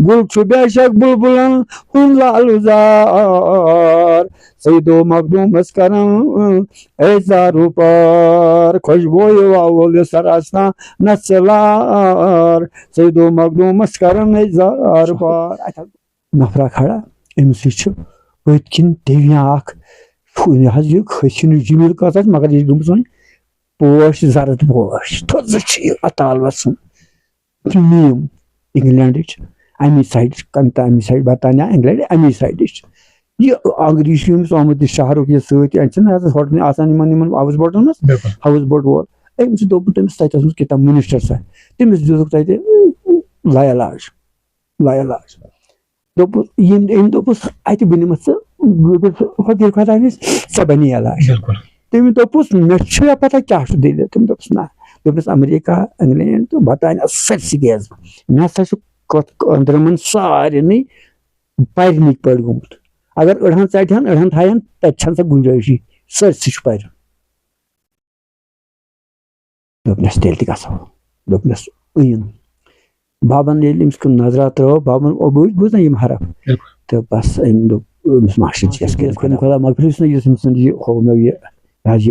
گُل چھُ بے شک بُلبُلن ہُنٛد لالہٕ زار سیدو مخدوٗمس کران ٲزارُ پار خۄشبویہِ واوُل سراسنا نژلار سیدو مخدوٗمس کران ٲزارُ پار نفرا کھڑا أمسٕے چھُ پٔتۍ کِنۍ ٹیٚویاں اکھ یہِ حظ یہِ کھٔسِنٕچ جمیٖل کۭژاہ چھِ مگر یہِ چھِ گٔمٕژ وۄنۍ پوش زرد پوش تھوٚزٕ چھِ یہِ اطالوس میٖم انگلینڈٕچ امی سایڈٕچ تمہِ سایڈ برطانیہ انگلینڈ امی سایڈٕچ یہِ انگریٖز چھُ ییٚمِس آمُت یہِ شہرُک یہِ سۭتۍ چھِنہ حظ ہوٹل آسان یِمن ہاوُس بوٹن منٛز ہاوُس بوٹ وول أمۍ چھُ دوٚپمُت تٔمِس تتہِ اوسمُت کِتاب مِنسٹر صاحب تٔمِس دِتُکھ تتہِ لاعلاج دوٚپُس أمۍ دوٚپُس اَتہِ بہٕ نِمتھ ژٕ فقیٖر خۄدا نِش ژےٚ بنی علاج تٔمۍ دوٚپُس مےٚ چھُیا پتہ کیاہ چھُ دٔلیٖل تٔمۍ دوٚپُس نہ دوٚپنس امریکہ انگلینڈ تہٕ برطانیہ سٲرسٕے گٔیس بہٕ مےٚ ہسا چھُ أنٛدرِمن سارنٕے پرنٕکۍ پٲٹھۍ گوٚمُت اگر أڑہن ژٹہن أڑہن تھاین تتہِ چھنہٕ سۄ گُنجٲیشی سٲرسٕے چھُ پرن دوٚپنس تیٚلہِ تہِ گژھو دوٚپنس أنِن بابن ییٚلہِ أمِس کُن نظرا ترٲو بابن بوٗز نا یِم حرف تہٕ بس أمۍ دوٚپ أمِس ماشٹر جِیس کٔرِتھ خۄدا مغفرت یُس نہٕ یُس أمۍ سُنٛد یہِ ہوو مےٚ یہِ حظ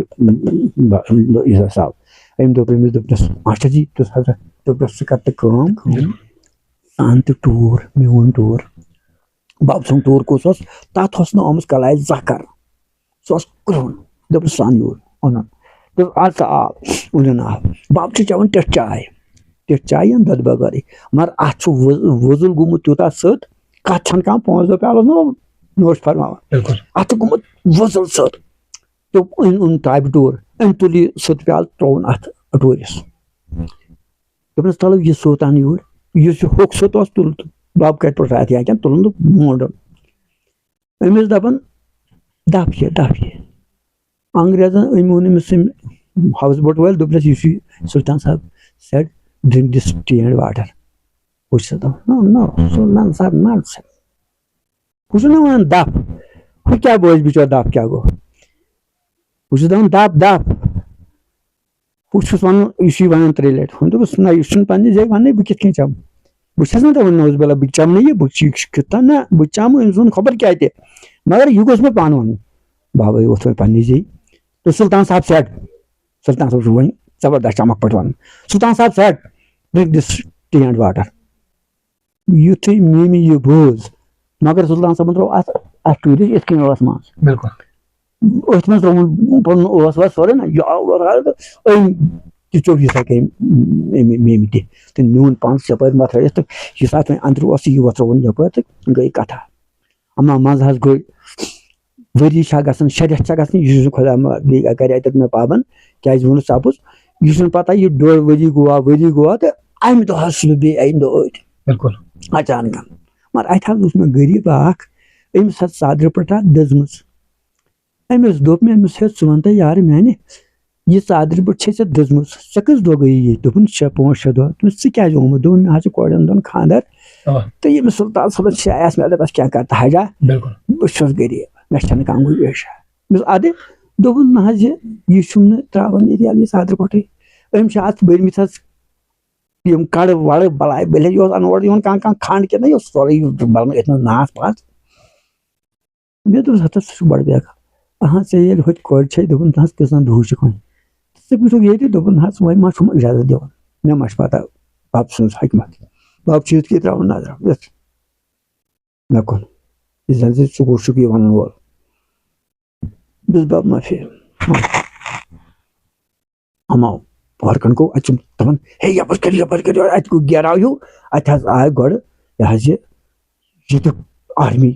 یہِ حساب أمۍ دوٚپ أمِس دوٚپنس ماشٹر جی تُہۍ حضرت دوٚپنس ژٕ کر تہٕ کٲم اَن تہٕ ٹوٗر میون ٹوٗر بب سُنٛد ٹوٗر کُس اوس تتھ اوس نہٕ آمٕژ کلاے زانٛہہ کرنہٕ سُہ اوس کرٛہُن دوٚپنس سُہ اَن یور اوٚنُن دوٚپ اَدٕ سا آب اوٚنُن آب بب چھُ چٮ۪وان ٹٮ۪ٹھ چاے یا دۄدٕ بغٲرٕے مگر اتھ چھُ وُزُل گوٚمُت تیوٗتاہ سٔت کتھ چھنہٕ کانٛہہ 5 دۄہ پیالس نہ نوش فرماوان اتھ چھُ گوٚمُت وُزُل سٔت دوٚپ اوٚن تابہِ ٹوٗر أمۍ تُل یہِ سوٚت پیالہٕ ترٛووُن اتھ ٹوٗرِس دوٚپنس تلو یہِ سوٚت اَن یور یُس یہِ ہوٚکھ سوٚت اوس تُل بب کتہِ پٮ۪ٹھ اتھ یا کینٛہہ تُلُن تہٕ مونڈُن أمِس دپان دپ یہِ انگریزن أمۍ ووٚن أمِس ہاوُس بوٹ وٲلۍ دوٚپنس یُس یہِ سلطان صاحب sad drink this tea and water which said no Sultan Sahib not said بہٕ چھُس نہ وَنان دپ ہُہ کیاہ بوزِ بِچور دپ کیاہ گوٚو بہٕ چھُس دپان دپ بہٕ چھُس وَنان یہِ چھُے وَنان 3 لٹہِ دوٚپُس نہ یہِ چھُنہٕ پننہِ جایہِ وَننٕے بہٕ کِتھ کٔنۍ چَمہٕ بہٕ چھَس نہ دپان نوز بِلا بہٕ چَمہٕ نہٕ یہِ بہٕ کِتھ نہ بہٕ چَمہٕ أمۍ سُنٛد خبر کیاہ تہِ مگر یہِ گوٚژھ مےٚ پانہٕ وَنُن بابا ووٚتھ وۄنۍ پننہِ جایہِ تہٕ سلطان صاحب سیٹ سلطان صاحب چھُ وۄنۍ زبردست چمک پٲٹھۍ وَنُن سلطان صاحب set drink this tea and water یُتھُے میٖمہِ یہِ بوٗز مگر سلطان صٲبن ترٛوو اتھ ٹوٗرِس یِتھ کٔنۍ ٲس منٛز أتھۍ منٛز ترٛووُن پنُن ٲس وٲس سورُے نہ یہِ آو أمۍ تہِ ژوٚپ یِتھٕے کٔنۍ میٖمہِ تہِ تہٕ نیوٗن پن یپٲرۍ وۄتھرٲیِتھ تہٕ یُس اتھ وۄنۍ اندرٕ اوس یہِ وۄتھرووُن یپٲرۍ تہٕ گٔے کتھا اما منٛزٕ حظ گٔے ؤری چھا گژھان 6 رٮ۪تھ چھا گژھان یہِ چھُ خۄدا کرے تتہِ مےٚ پابنٛد کیازِ ووٚنُس ژپُس یہِ چھُنہٕ پتہ یہِ 2 ؤری گوٚوا تہٕ امہِ دۄہ حظ چھُس بہٕ بیٚیہِ اَکہِ دۄہ أتۍ اچانک مگر اتہِ حظ اوس مےٚ غریٖب اکھ أمِس حظ ژادرِ پٔٹرا دٔزمٕژ أمِس دوٚپ مےٚ أمِس ہے ژٕ وَن تہٕ یارٕ میانہِ یہِ ژادرِ بٔٹھ چھے ژےٚ دِژمٕژ ژےٚ کٔژ دۄہ گٔیی ییٚتہِ دوٚپُن 6-5 دۄہ دوٚپمَس ژٕ کیازِ آمُت دوٚپُن مےٚ حظ چھُ کورٮ۪ن دۄن خاندر تہٕ ییٚمِس سُلطان صٲبَن شایَس مےٚ دوٚپمَس کیٛاہ کَرٕ حاجا بہٕ چھُس غریٖب مےٚ چھَنہٕ کانٛہہ گُنجٲیشا دوٚپمَس اَدٕ دوٚپُن نہ حظ یہِ چھُم نہٕ ترٛاوان ییٚتہِ یہِ ژادرِ بٔٹھٕے أمۍ چھِ اَتھ بٔرمٕتۍ حظ یِم کَڑٕ وَڑٕ بَلاے بٔلۍ یہِ اوس اَنہٕ اورٕ یِوان کانٛہہ کھنٛڈ کِنہٕ یہِ اوس سورُے بَلان أتھۍ منٛز ناس پاس مےٚ دوٚپُس ہَتہٕ ژٕ چھُکھ بَڑٕ بیکار ژےٚ ییٚلہِ ہوٚتہِ کورِ چھے دوٚپُن حظ کٔژَن دۄہ چھُکھ وۄنۍ ژٕ بیٖٹھُکھ ییٚتہِ دوٚپُن حظ وۄنۍ ما چھُم اِجازت دِوان مےٚ ما چھِ پَتہ بَب سٕنٛز حکمت بَب چھُ یِتھ کٔنۍ ترٛاوان نظر یَتھ مےٚ کُن یہِ زَن زِ ژٕ کُس چھُکھ یہِ وَنان وول بہٕ بَب معٲفی اَما پارکَن گوٚو اَتہِ چھُم دَپان ہے یَپٲرۍ کٔرِو اَتہِ گوٚو گیراو ہیوٗ اَتہِ حظ آے گۄڈٕ یہِ حظ ییٚتیُک آرمی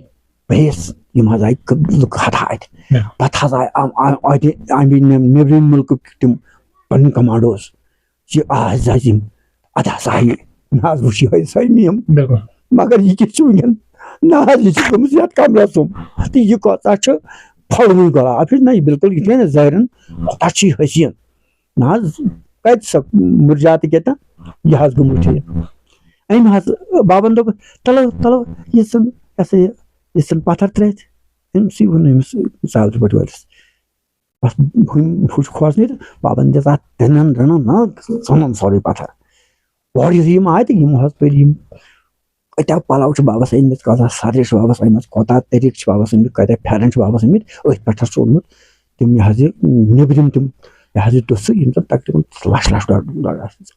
بیس یِم حظ آیہِ لُکھ ہَتھا اَتہِ پَتہٕ حظ آیہِ اَمہِ نیٚبرِم مُلکٕکۍ تِم پَنٕنۍ کَمانڈوز یہِ حظ یِم اَدٕ ہسا آیہِ مےٚ حظ وٕچھ یِہوے سٲمی مگر یہِ کِتھ چھُ وٕنکٮ۪ن نہ حظ یہِ چھِ گٔمٕژ یَتھ کَمرَس سُم تہٕ یہِ کوٗتاہ چھُ پھۄلوٕے گۄلاب نہ یہِ بِلکُل یِتھ کٔنۍ زٲرٮ۪ن کوٗتاہ چھُ یہِ حسیٖن نہ حظ کَتہِ سۄ مُرجات کیٛاہ یہِ حظ گوٚمُت ٹھیٖک أمۍ حظ بابن دوٚپ تَلو یہِ ژھٕن یہِ سا یہِ ژھٕن پَتھر ترٲیِتھ أمسٕے ووٚن أمِس ژادرِ بٔٹھۍ وٲلِس بس ہُہ چھُ کھوژنٕے تہٕ بابن دِژ اَتھ دٕنن نہ ژھُنُن سورُے پَتھر اورٕ یُتھُے یِم آے تہٕ یِم حظ پٔرۍ یِم کۭتیاہ پَلو چھِ بابس أنۍمٕتۍ کوتاہ سَرِ چھِ بابس أنۍمٕژ کوتاہ طٔریٖقہٕ چھِ بابس أنۍمٕتۍ کۭتیاہ پھٮ۪رن چھِ بابس أنۍمٕتۍ أتھۍ پٮ۪ٹھ چھُ اوٚنمُت تِم یہِ حظ یہِ نیبرِم تِم یہِ حظ یہِ دُسہٕ یِم زَن تقریٖبن لَچھ ڈۄڑ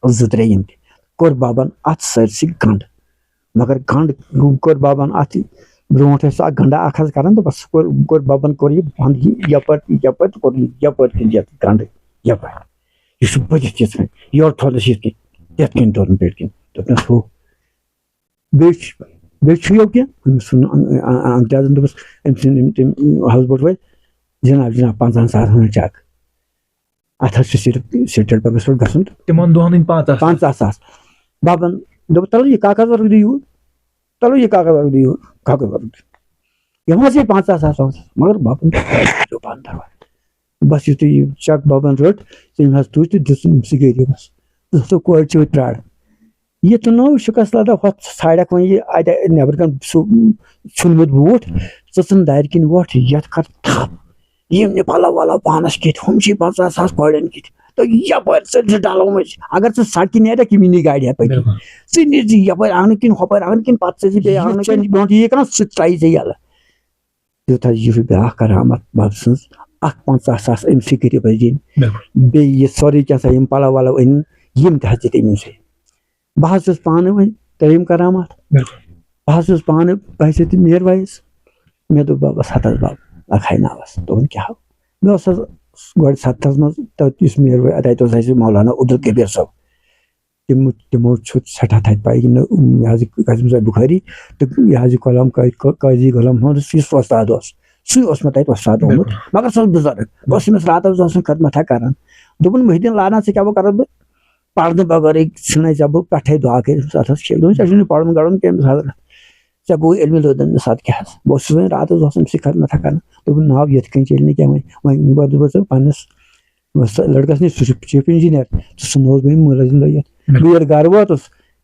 2-3 یِم تہِ کوٚر بابن اَتھ سٲرسٕے گنٛڈ مگر گنٛڈ کوٚر بابن اَتھ برونٛٹھ ٲسۍ سُہ اکھ گنٛڈا اکھ حظ کران تہٕ بس کوٚر بابن کوٚر یہِ بنٛد یپٲرۍ تہٕ کوٚر یپٲرۍ کِنۍ یَتھ گنٛڈٕ یپٲرۍ یہِ چھُ بٔرِتھ یِتھ کٔنۍ یورٕ تھوٚونَس یِتھ کٔنۍ یَتھ کٔنۍ تورُن پٮ۪ٹھ کِنۍ دوٚپنَس ہُہ بیٚیہِ چھُ یو کینٛہہ أمِس امتیازن دوٚپُس أمۍ سٕنٛدۍ تِم ہاوُس بوٹ وٲلۍ جِناب 50,000 ہُنٛد چک اَتھ حظ چھُ صرف سٹیٹ بینکَس پٮ۪ٹھ گژھُن تِمن دۄہن ہٕنٛدۍ 50,000 بابن دوٚپ تَلو یہِ کاغذ ورق دِیِو تَلو یہِ کاغذ ورق دِیِو کاغذ ورق یِم حظ 50,000 مگر بابن بنٛد دروازٕ بس یُتھُے یہِ چک بابن رٔٹ تٔمۍ حظ تُج تہٕ دِژٕن أمسٕے غریٖبس دوٚپُس کورِ چھِ وۄنۍ پرٛاران یہِ تُلنو شُکس لدا ہۄتھ ژھانڈکھ وۄنۍ یہِ اَتہِ نٮ۪برٕ کَنۍ سُہ ژھُنمُت بوٗٹھ ژٕ ژھٕن دارِ کِنۍ وۄٹھ یَتھ کر تھپھ یِم نہِ پَلو وَلو پانس کِتھ ہُم چھِ 50,000 کورٮ۪ن کِتھ تہٕ یپٲرۍ ژٔلۍ ڈلو منٛز اگر ژٕ سڑکہِ نیرکھ یِم یی گاڑِ ہٮ۪تھ پٔکِتھ ژٕ نیرِ یپٲرۍ آنٛگنہٕ کِنۍ ہۄپٲرۍ آنٛگنہٕ کِنۍ پتہٕ ژٕ بیٚیہِ آنٛگنہٕ کِنۍ برونٛٹھ یی کران سُہ ترٛایہِ ژےٚ یَلہٕ تیُتھ حظ یہِ چھُ بیٛاکھ کرامت بب سٕنٛز اکھ 50,000 أمسٕے غریٖبس دِنۍ بیٚیہِ یہِ سورُے کیٛاہ سا یِم پَلو وَلو أنۍ یِم تہِ حظ دِتۍ أمسٕے بہٕ حظ چھُس پانہٕ وۄنۍ ترٛیٚیِم کرامات بہٕ حظ چھُس پانہٕ باسے تہِ میر وایِس مےٚ دوٚپ ببس ہتھ حظ بب لکھاے ناوس دوٚپُن کیٛاہ مےٚ اوس حظ گۄڈٕ 7 منٛز تَتہِ یُس میر وٲے تَتہِ اوس اَسہِ مولانا عبدالکبیٖر صٲب تِمو چھُ سٮ۪ٹھاہ تَتہِ پاے یہِ حظ یہِ قاسم صٲب بُخاری تہٕ یہِ حظ یہِ غلام قٲضی غلام محمد یُس وۄستاد اوس سُے اوس مےٚ تَتہِ وۄستاد آمُت مگر سُہ اوس بُزرٕگ بہٕ اوسُس أمِس راتس اوس خدمتھا کران دوٚپُن محدیٖن لانا ژٕ کیٛاہ وۄنۍ کرٕ بہٕ پرنہٕ بغٲرٕے ژھٕنَے ژےٚ بہٕ پٮ۪ٹھے دعا کٔرِتھ اَتھ حظ کھیل دوٚپُن ژےٚ چھُنہٕ پَرُن گرُن کیٚنٛہہ أمِس حضرت ژےٚ گوٚو علمِ لٲدٕن سد کیٛاہ حظ بہٕ اوسُس وۄنۍ راتس اوس أمسٕے خدمتھا کران دوٚپُن ناو یِتھ کٔنۍ چیٚلہِ نہٕ کیٚنٛہہ وۄنۍ نِبہٕ بہٕ ژٕ پننِس لڑکس نِش سُہ چھُ چیٖف انجیٖنیر تہٕ سُہ نوٚوُس بہٕ مُلٲزِم لٲگِتھ بہٕ ییٚلہِ گرٕ ووتُس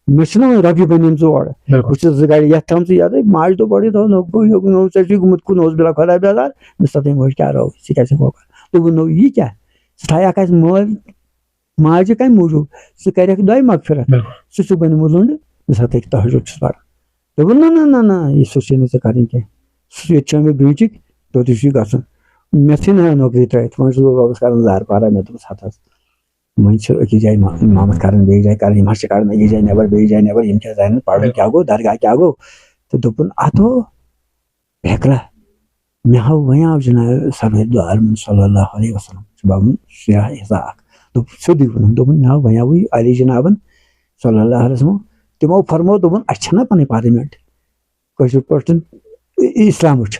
مےٚ چھُنہ وۄنۍ رۄپیہِ بنیمژٕ اورٕ بہٕ چھُس 2 گاڑِ یتھ تھٲمژٕ یَتھ ماجہِ دوٚپ گۄڈٕ نوٚو ژےٚ چھُے گوٚمُت کُنوُہ بِلا خۄدا بیزار مےٚ دوٚپُس موج کیٛاہ رو ژٕ کیٛاہ چھُکھ وۄپر دوٚپُن نوٚو یہِ کیٛاہ ژٕ تھایکھ اَسہِ مٲلۍ ماجہِ کَمہِ موٗجوٗب ژٕ کَرکھ دۄیہِ مغفرت ژٕ چھُکھ بنیومُت لوٚنٛڈٕ مےٚ سا تٔکۍ تہجُد چھُس پران دوٚپُن نہ یہِ سُہ چھُے نہٕ ژےٚ کَرٕنۍ کیٚنٛہہ سُہ ییٚتہِ چھِ آمٕتۍ برٛونٛچِکۍ توٚتُے چھُے گژھُن مےٚ ژھٕنۍ نوکری ترٲیِتھ وۄنۍ چھُس بہٕ بابس کران زارٕ پارا مےٚ دوٚپُس ہتھ حظ وۄنۍ چھِ أکِس جایہِ اِمامت کران بیٚیِس جایہِ کران یِم حظ چھِ کڑان أکِس جایہِ نٮ۪بر بیٚیِس جایہِ نٮ۪بر یِم کیٛاہ زانن پرُن کیٛاہ گوٚو درگاہ کیٛاہ گوٚو تہٕ دوٚپُن اتھو بہکرا مےٚ ہاو وۄنۍ آو جناب سرور دو عالم صلی اللہ علیہ وسلم چھُ بابُن سیاح حِصہ اکھ دوٚپ سیٚودُے ووٚنُن دوٚپُن مےٚ ہاو وۄنۍ آوٕے علی جنابن صلی اللہ علیہ وسلم تِمو فرمو دوٚپُن اَسہِ چھَنہ پنٕنۍ پارلِمنٹ کٲشِر پٲٹھۍ اسلامٕچ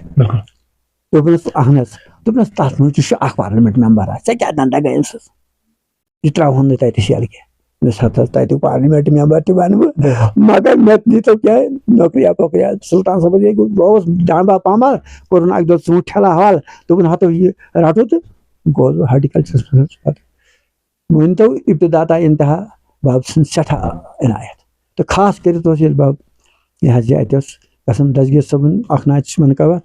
دوٚپنس اہن حظ دوٚپنس تتھ منٛز تہِ چھُ اکھ پارلِمنٹ ممبر ژےٚ کیٛاہ دنٛدا گٔے أمۍ سٕنٛز یہِ ترٛاوہون نہٕ تتہِ یَلہٕ کینٛہہ تک پارلیمنٹ ممبر تہ بن مگر مے دیتو کیا نوکریہ پوکریہ سلطان صاحب بہت ڈانبا پامبا کورن اک دو ژوٗنٛٹھۍ ٹھیلا حوالہ دوٚپُن ہتو یہ رٹو تہٕ گوس بہٕ ہارٹیکلچرس منٛز پتہٕ ؤنۍتو ابتدا تا انتہا بب سٕنٛز سٮ۪ٹھاہ عنایت تہٕ خاص کٔرِتھ اوس ییٚلہِ بب یہ حظ یہ اتہِ اوس گژھان دسگیٖر صٲبُن اکھ ناچ منقبت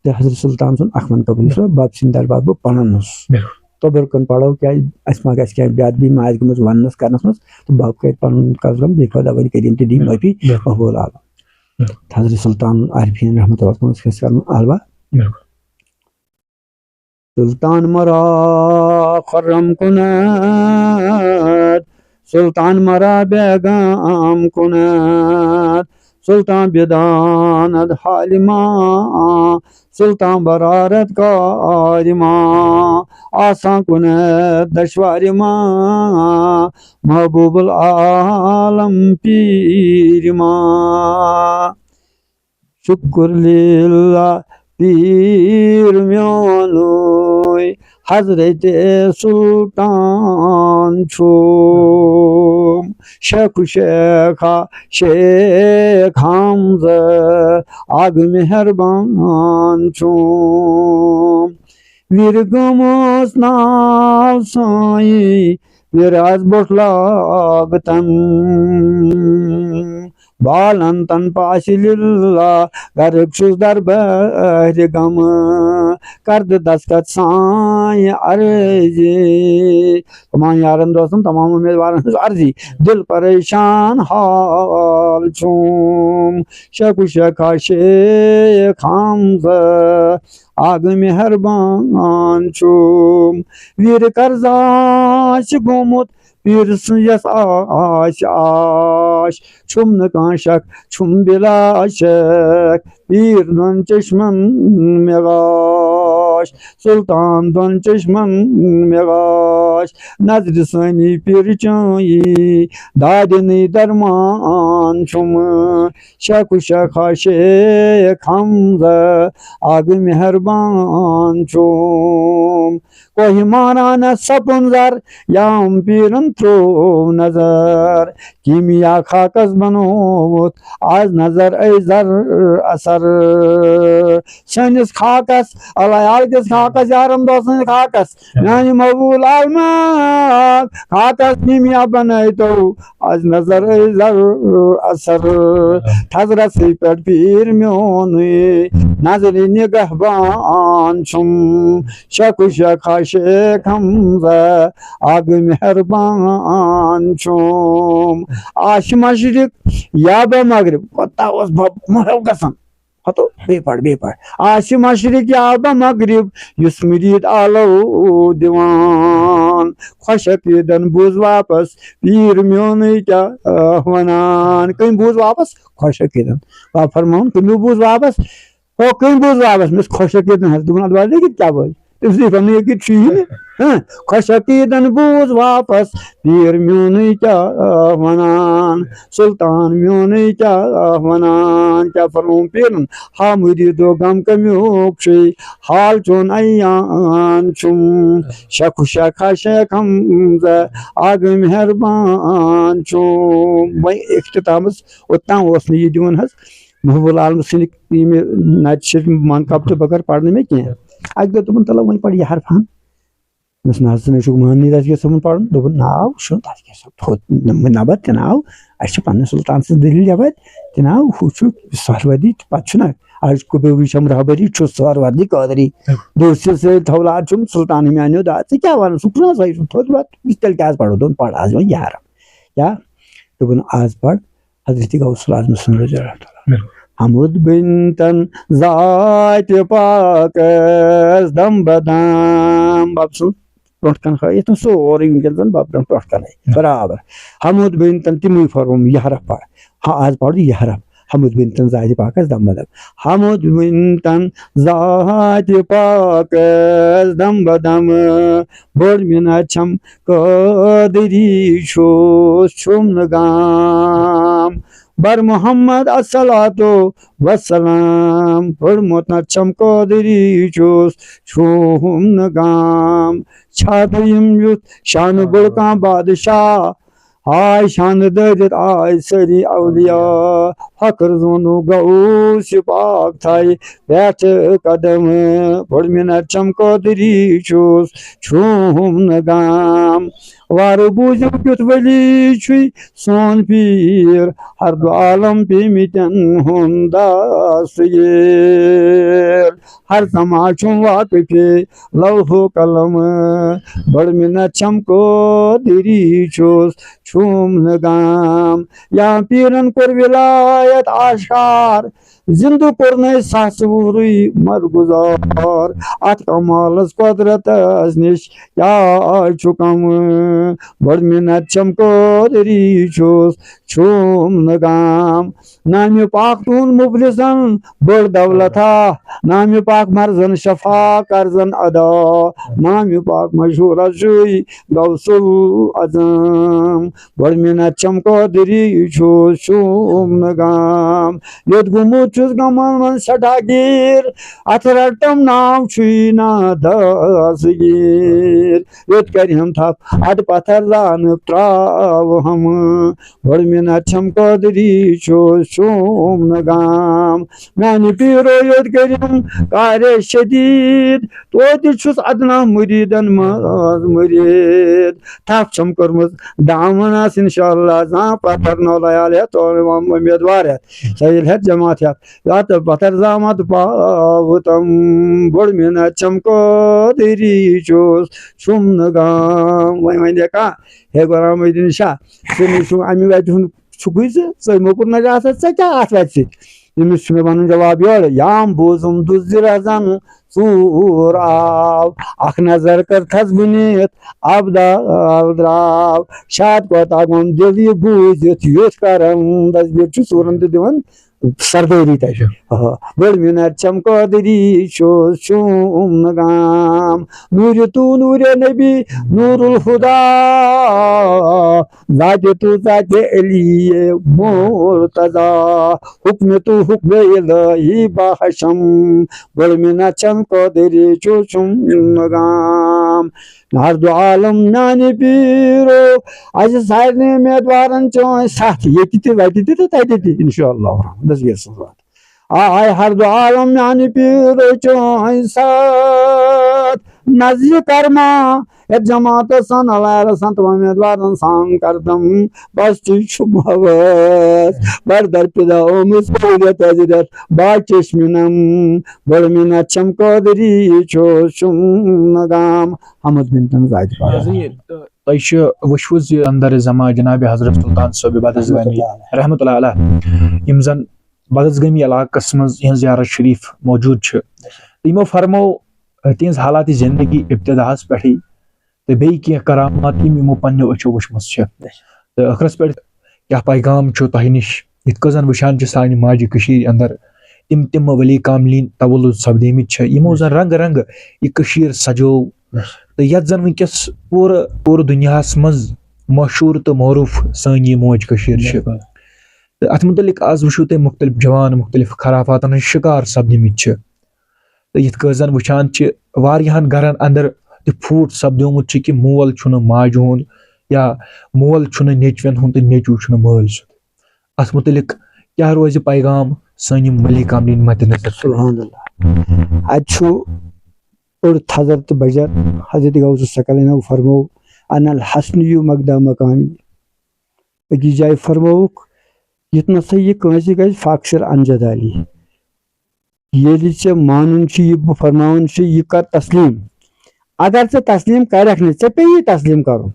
تہٕ حضرت سلطان سُنٛد اکھ منقبت یُس بب سٕنٛدِ دربار بہٕ پنُن اوسُس توبرکن پڑھو کیٛازِ اَسہِ ما گژھِ کینٛہہ بے ادبی ما آسہِ گٔمٕژ وننس کرنس منٛز تہٕ بب کرِ پنُن قلم بیٚیہِ خۄدا ولی کریٖم تہِ دِیِن معٲفی مقبوٗل عالم حضرت سلطان عارفیٖن رحمتہ اللہ کھسہِ کرُن الوا سلطان مرا خرم کند سلطان مرا بیگم کند سلطان بداند حالما سلطان برارت کارما آسان کند دشوارما محبوب العالم پیرما شکر للہ پیر میونوی حضرت سلطان چھوم شیخ شیخا شیخ حمزہ آگ مہربان چھوم ویر گموس ناو سائی ویراز بوٹ لاگتن بالن تن پاش للہ گرک چھُس دربار غم کرد دستخط سائیں عرضی تمام یارن دوستن تمام امیدوارن ہٕنٛز عرضی دل پریشان حال چھُم شیخ شیخا شیخ حمزہ آگ مہربان چھُم ویر قرضا چھُ گوٚمُت پیر سٕنٛز آش آش چھُم نہٕ کانٛہہ شک چھُم بلا شک پیر دۄن چشمن مےٚ گاش سلطان دۄن چشمن مےٚ گاش نظرِ سٲنی پیر چٲنی دادِنٕے درمان چھُم شیخ شیخا شیخ حمزہ آگ مہربان چھُم کوہِ مانانہ سپُن زر یام پیرن ترٛوو نظر کیٖمیا خاکس بنوومُت آز نظر اے زر اثر سٲنِس خاکس علیال کِس خاکس یارن دوستن خاکس میانہِ مقبوٗل عالما خاکس کیٖمیا بنٲیتو آز نظر اے زر اثر تھزرسٕے پٮ۪ٹھ پیٖر میونُے نظرِ نگہبان چھُم شیخ شیخا شیخ حمزہ آگ مہربان چھُم آش مشرق یا بہ مغرب پتہ اوس محو گژھان ہتو بیٚیہِ پڑ آش مشرق یا بہ مغرب یُس مُریٖد آلو دِوان خۄش عقیٖدن بوٗز واپس پیٖر میونُے کیٛاہ ونان کٔمۍ بوٗز واپس خۄش عقیٖدن باب فرماوُن کٔمیو بوٗز واپس او کٔمۍ بوٗز واپس مےٚ اوس خۄش عقیٖدن حظ دوٚپُن اتھ وارٕ لیکِتھ کیٛاہ بٲے تٔمۍ سٕنٛدۍ پنٕنۍ عقیٖدٕ چھُ یی نہٕ خۄش عقیٖدن بوٗز واپس پیٖر میونُے کیٛاہ ونان سلطان میونُے کیٛاہ ونان کیٛاہ فرمووُم پیٖرن ہا مُریٖدو غم کمیُک چھُے حال چون عیان چھُم شیخ شیخا شیخ حمزہ آگ مہربان چھُم وۄنۍ اختتامس اوٚتام اوس نہٕ یہِ دیُن حظ محبوٗل عالم سٕنٛدِ ییٚمہِ نعتِ شریٖف منقبتہٕ بغٲر پرنہٕ مےٚ کینٛہہ اکہِ دۄہ دوٚپُن تلو وۄنۍ پرِ یہِ حرفہن مےٚ نہ حظ ژٕ نَے چھُکھ ماننٕے دسگیٖر صٲبُن پرُن دوٚپُن ناو چھُ دسگیٖر صٲب تھوٚد نبر تہِ ناو اَسہِ چھِ پننہِ سلطان سٕنٛز دٔلیٖل یپٲرۍ تہِ ناو ہُہ چھُ سہروردی پتہٕ چھُنہ آج کُبیوی چھم رہبری چھُ سہروردی قٲدری دوٗرسِل سے تھولاد چھُم سلطان میانیو داد ژٕ کیٛاہ وَنان سُہ چھُنہ صحیح سُہ تھوٚد بت تیٚلہِ کیٛازِ پرو دوٚپُن پر آز وۄنۍ یہِ حرف کیٛاہ دوٚپُن آز پر حضرت غوث العظم سُنٛد رضی اللہ تعالیٰ حمد بنتن ذاتِ پاکس دم بدم بب سُنٛد برونٛٹھ کن ہٲیِتھ سورُے وٕنکیٚن زن بب برونٛٹھ کنے برابر حمد بنتن تِموٕے فرمووُم یہِ حرف پر آز پرو یہِ حرف حمد بنتن ذاتِ پاکس دم بدم حمد بنتن ذاتِ پاکس دم بدم بٔڑ مِنت چھم قٲدری چھُس چھُم نہٕ غم بر محمد الصلاتُ وسلام پٔرمُت نہ چھم قٲدری چھُس چھُم نہٕ غم چھا دوٚیِم یُتھ شانہٕ بوٚڑ کانٛہہ بادشاہ آے شان دٲرِتھ آے سٲری اولیا فخر زونو گوٚو پاک تھایہِ پٮ۪ٹھٕ قدم بٔڑ مِنت چمکودری چھُس چھُم نہٕ گام وارٕ بوٗزِو کیُتھ ؤلی چھُے سون پیٖر ہردُ عالم پیٚمٕتٮ۪ن ہُنٛد دستگیٖر ہر سماج چھُم واقفے لوہو قلم بٔڑ مِنت چمکودری چھُس چھُم نہٕ گام یا پیٖرن کوٚر ولایت آشکار زندٕ کوٚرنَے ساسہٕ مرگُزار اتھ کمالس قۄدرتس نِش کیٛاہ چھُ کم بٔڑ مِنت چمکودری چھُس چھُم نہٕ گام نامہِ پاک تُہُنٛد مُفلِسن بٔڑ دولت نامہِ پاک مرزن شفا کرزن ادا نامہِ پاک مشہوٗر چھُے غوثُل اعظم بٔڑ مِنت چمکودری چھُس چھُم نہٕ گام یوٚت گوٚمُت چھُس غمن منٛز سٮ۪ٹھاہ گیٖر اتھ رٹم ناو چھُے نا دستگیٖر یوٚت کرِہم تھپھ اڈٕ پتھر زانہٕ تراوہم بٔڑ مِنت چمکودری چھُس چھُم نہٕ گام میانہِ پیٖرو یوٚت کٔرِم کارے شدیٖد توتہِ چھُس ادنا مُریٖدن منٛز مُریٖد تھپھ چھم کٔرمٕژ دامنس انشاء اللہ زانٛہہ پتھر نولایال ہٮ۪تھ اُمیدوار ہٮ۪تھ سٲحِل ہٮ۪تھ جماعت ہٮ۪تھ یتھ پتھر زامت پاوُتم بٔڑ مِنت چمکودری چھُس چھُم نہٕ گام وۄنۍ وَنہِ کانٛہہ ہے غلام محی شاہ ژٕ چھُکھ امہِ وتہِ ہُنٛد چھُکھٕے ژٕ موٚکُر نجاتس ژےٚ کیٛاہ اتھ وتہِ سۭتۍ تٔمِس چھُ مےٚ وَنُن جواب یورٕ یام بوٗزُم دُزِرا زن ژوٗر آو اکھ نظر کٔرتھس بہٕ نِتھ ابدال درٛاو شاد کوتاہ گوٚم دِل یہِ بوٗزِتھ یُتھ کرم دسبیٖر چھُ ژوٗرن تہِ دِوان سردٲری تتہِ بٔڑ مِنت چمکودری چھُس چھُم نہٕ گام نوٗرِ تو نوٗرِ نبی نوٗر الہُدا ذاتِ تو ذاتِ علی مرتضا حُکمِ تو حُکمِ الہی بحشم بٔڑ مِنت چمکودری چھُس چھُم نہٕ گام ہردُ عالم میانہِ پیٖرو اَسہِ سارنٕے اُمیدوارن چٲنۍ سَتھ ییٚتہِ تہِ وتہِ تہِ تہٕ تتہِ تہِ انشاء اللہ دسگیٖر سٕنٛز وَتھ آے ہردُ عالم میانہِ پیٖرو چٲنۍ سَتھ نظرِ کرما یتھ جماعتس سان علایرٕ سان تہٕ اُمیدوارن سان کردم بس تُہۍ چھُم ہوس بردر پِدا آمٕژ سہوٗلیت حضرت با چشمِنم بٔڑ مِنت چمکودری چھُس چھُم نہٕ گام حمد بنتن ذاتِ تۄہہِ چھُ وٕچھوٕ زِ اندر زما جناب حضرت سلطان صٲبِ بدزگٲمی رحمتہ اللہ علیہ یِم زن بدزگٲمی علاقس منٛز یِہنٛز زیارت شریف موجوٗد چھِ یِمو فرمو تِہنٛز حالاتِ زندگی ابتداہس پٮ۪ٹھٕے تہٕ بیٚیہِ کینٛہہ کرامات یِم یِمو پننیو أچھو وٕچھمٕژ چھِ تہٕ ٲخرس پٮ۪ٹھ کیٛاہ پیغام چھُ تۄہہِ نِش یِتھ کٔنۍ زن وٕچھان چھِ سانہِ ماجہِ کٔشیٖرِ انٛدر تِم ؤلی کاملیٖن تولُد سپدیمٕتۍ چھِ یِمو زن رنٛگہٕ رنٛگہٕ یہِ کٔشیٖر سجوو تہٕ یتھ زن وٕنکیٚس پوٗرٕ دُنیاہس منٛز مشہوٗر تہٕ معروٗف سٲنۍ یہِ موج کٔشیٖر چھِ تہٕ اتھ مُتعلق آز وٕچھو تُہۍ مختلف جوان مختلف خرافاتن ہٕنٛدۍ شِکار سپدیمٕتۍ چھِ تہٕ یِتھ کٔنۍ زن وٕچھان چھِ واریاہن گرن انٛدر تہِ پھوٗٹ سپدیومُت چھُ کہِ مول چھُنہٕ ماجہِ ہُنٛد یا مول چھُنہٕ نیٚچوٮ۪ن ہُنٛد تہٕ نیٚچوٗ چھُنہٕ مٲلۍ سُنٛد اتھ مُتعلق کیٛاہ روزِ پیغام سٲنۍ یِم مٔلی کاملیٖن مدِ نظر سبحان اللہ اتہِ چھُ اوٚڑ تھزر تہٕ بجر حضرت غوث الثقلینو فرمو ان الحسن یو مقدہ مقامی أکِس جایہِ فرمووُکھ یُتھ نسا یہِ کٲنٛسہِ گژھِ فخر انجدالی ییٚلہِ ژےٚ مانُن چھُ یہِ بہٕ فرماوان چھُ یہِ کر تسلیٖم اگر ژےٚ تسلیٖم کرکھ نہٕ ژےٚ پیٚیی تسلیٖم کرُن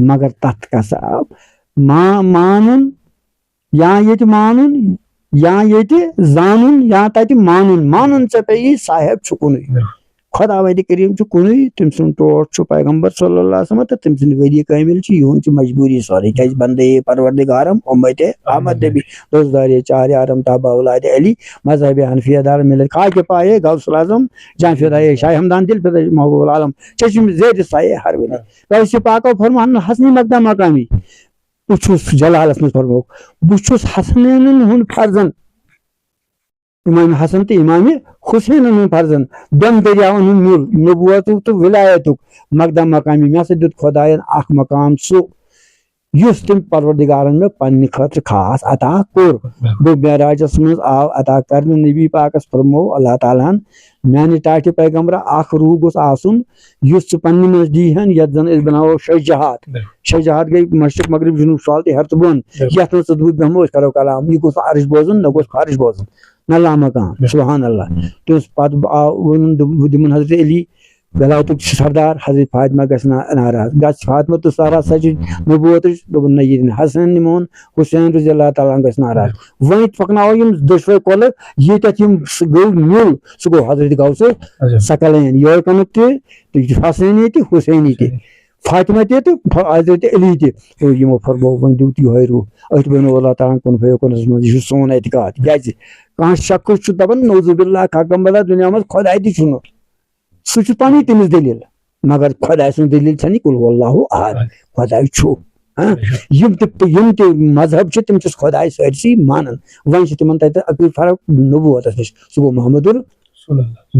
مگر تتھ کسا مانُن یا ییٚتہِ مانُن یا ییٚتہِ زانُن یا تتہِ مانُن ژےٚ پیٚیی صاحب چھُ کُنُے خۄدا وتہِ کریٖم چھُ کُنُے تٔمۍ سُنٛد ٹوٹھ چھُ پیغمبر صلی اللہ علیہ وسلم تہٕ تٔمۍ سٕنٛدۍ ؤری کٲمِل چھِ یِہُنٛد چھِ مجبوٗری سورُے کیازِ بندے پروردگارم اُمتِ احمد نبی دوزدارے چار یارم تابا اولاد علی مذہب حنفیہ دار ملت خاکہِ پایے غوث العظم جان فدایے شاہ ہمدان دل فدایے محبوب العالم چشم زیرِ سایے ہر ؤلی غوث پاکو فرمان حسنی مقدہ مقامی بہٕ چھُس جلالس منٛز فرمووُکھ بہٕ چھُس حسنینن ہُنٛد فرزن امام حسن تہٕ امام حسینن ہُنٛد فرزن دۄن دٔریاون ہُنٛد میوٗل نبوتُک تہٕ ولایتُک مقدم مقامی مےٚ ہسا دیُت خۄداین اکھ مقام سُہ یُس تٔمۍ پروردگارن مےٚ پننہِ خٲطرٕ خاص عطا کوٚر گوٚو معراجس منٛز آو عطا کرنہٕ نبی پاکس فرمو اللہ تعالیٰ ہن میانہِ ٹاٹہِ پیغمبرا اکھ روح گوٚژھ آسُن یُس ژٕ پننہِ منٛز دی ہن یتھ زن أسۍ بناوو شےٚ جہات گٔے مشرق مغرب جنوب شمال تہٕ ہیٚرِ تہٕ بۄن یتھ منٛز ژٕ بہٕ بیٚہمو أسۍ کرو کلام یہِ گوٚژھ عرش بوزُن نہ گوٚژھ خارش بوزُن نہ لامکان سبحان اللہ تٔمِس پتہٕ آو ووٚنُن بہٕ دِمن حضرت علی بلاتُک سردار حضرت فاطمہ گژھِ ناراض گژھِ فاطمہ تہٕ سارا سچ نبوتٕچ دوٚپُن نہ یہِ دِنہٕ حسن نِمون حُسین رضی اللہ تعالیٰ گژھِ ناراض وۄنۍ پکناوو یِم دۄشوے کۄلہٕ ییٚتٮ۪تھ یِم سُہ گوٚو نیُل سُہ گوٚو حضرت غوث ثقلین یورٕ کُنُک تہِ حسینی تہِ حُسینی تہِ فاطمہ تہِ تہٕ حضرت علی تہِ یِمو فرموو وۄنۍ دیُت یِہوے روح أتھۍ بنوو اللہ تعالیٰ کُن فیکونس منٛز یہِ چھُ سون اعتقاد کیازِ کانٛہہ شخص چھُ دپان نوزُ باللہ کھکم بلہ دُنیا منٛز خۄداے تہِ چھُنہٕ سُہ چھُ پنٕنۍ تٔمِس دٔلیٖل مگر خۄداے سٕنٛز دٔلیٖل چھنہٕ قُل ہُو اللہُ احد خۄداے چھُ یِم تہِ مذہب چھِ تِم چھِس خۄداے سٲرسٕے مانان وۄنۍ چھِ تِمن تتہِ اکٕے فرق نبوتس نِش سُہ گوٚو محمد